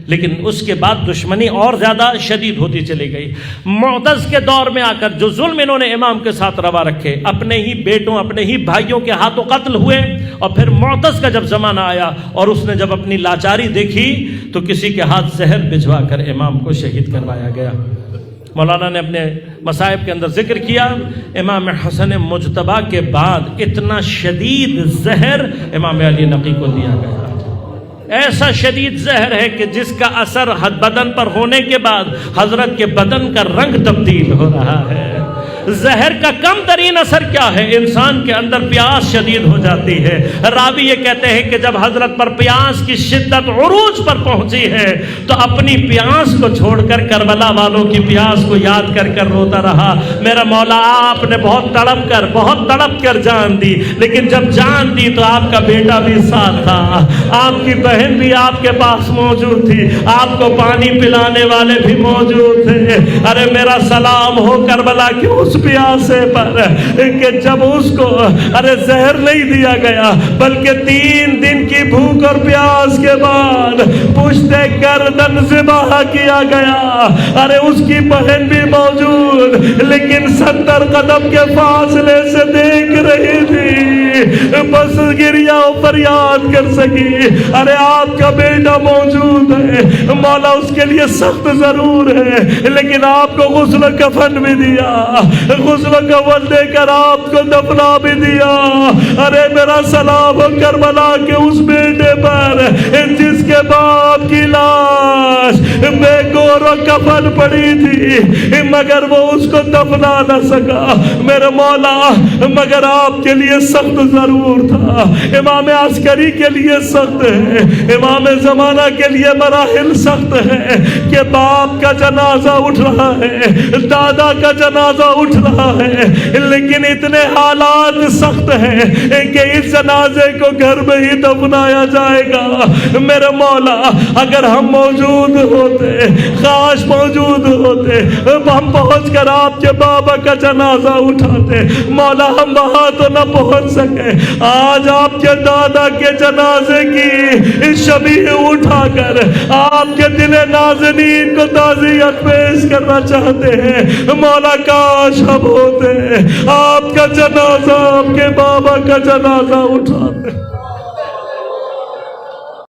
لیکن اس کے بعد دشمنی اور زیادہ شدید ہوتی چلی گئی۔ معتز کے دور میں آ کر جو ظلم انہوں نے امام کے ساتھ روا رکھے، اپنے ہی بیٹوں اپنے ہی بھائیوں کے ہاتھوں قتل ہوئے، اور پھر معتز کا جب زمانہ آیا اور اس نے جب اپنی لاچاری دیکھی تو کسی کے ہاتھ زہر بھجوا کر امام کو شہید کروایا گیا۔ مولانا نے اپنے مصائب کے اندر ذکر کیا، امام حسن مجتبیٰ کے بعد اتنا شدید زہر امام علی نقی کو دیا گیا، ایسا شدید زہر ہے کہ جس کا اثر بدن پر ہونے کے بعد حضرت کے بدن کا رنگ تبدیل ہو رہا ہے۔ زہر کا کم ترین اثر کیا ہے؟ انسان کے اندر پیاس شدید ہو جاتی ہے۔ راوی یہ کہتے ہیں کہ جب حضرت پر پیاس کی شدت عروج پر پہنچی ہے تو اپنی پیاس کو چھوڑ کر کربلا والوں کی پیاس کو یاد کر کر روتا رہا، میرا مولا آپ نے بہت تڑپ کر جان دی، لیکن جب جان دی تو آپ کا بیٹا بھی ساتھ تھا، آپ کی بہن بھی آپ کے پاس موجود تھی، آپ کو پانی پلانے والے بھی موجود تھے۔ ارے میرا سلام ہو کربلا کی اس پیاسے پر کہ جب اس کو زہر نہیں دیا گیا بلکہ 3 دن کی بھوک اور پیاس کے بعد پشت گردن ذبح کیا گیا۔ ارے اس کی بہن بھی موجود لیکن 70 قدم کے فاصلے سے دیکھ رہی تھی، بس گریا و فریاد کر سکی۔ ارے آپ کا بیٹا موجود ہے، مولا اس کے لیے سخت ضرور ہے لیکن آپ کو غسل کفن بھی دیا، غسل کفن دے کر آپ کو دفنا بھی دیا۔ ارے میرا سلام کربلا کے اس بیٹے پر جس کے باپ کی لاش بے گور و کفن پڑی تھی مگر وہ اس کو دفنا نہ سکا۔ میرے مولا مگر آپ کے لیے سخت ضرور تھا، امام عسکری کے لیے سخت ہے، امام زمانہ کے لیے مراحل سخت ہے کہ باپ کا جنازہ اٹھ رہا ہے، دادا کا جنازہ اٹھ رہا ہے، لیکن اتنے حالات سخت ہیں کہ اس جنازے کو گھر میں ہی دفنایا جائے گا۔ میرے مولا اگر ہم موجود ہوتے، کاش موجود ہوتے، ہم پہنچ کر آپ کے بابا کا جنازہ اٹھاتے۔ مولا ہم وہاں تو نہ پہنچ سکے، آج آپ کے دادا کے جنازے کی شبیہ اٹھا کر آپ کے دل نازنین کو تعزیت پیش کرنا چاہتے ہیں۔ مولا کاش ہم ہوتے، آپ کا جنازہ، آپ کے بابا کا جنازہ اٹھاتے۔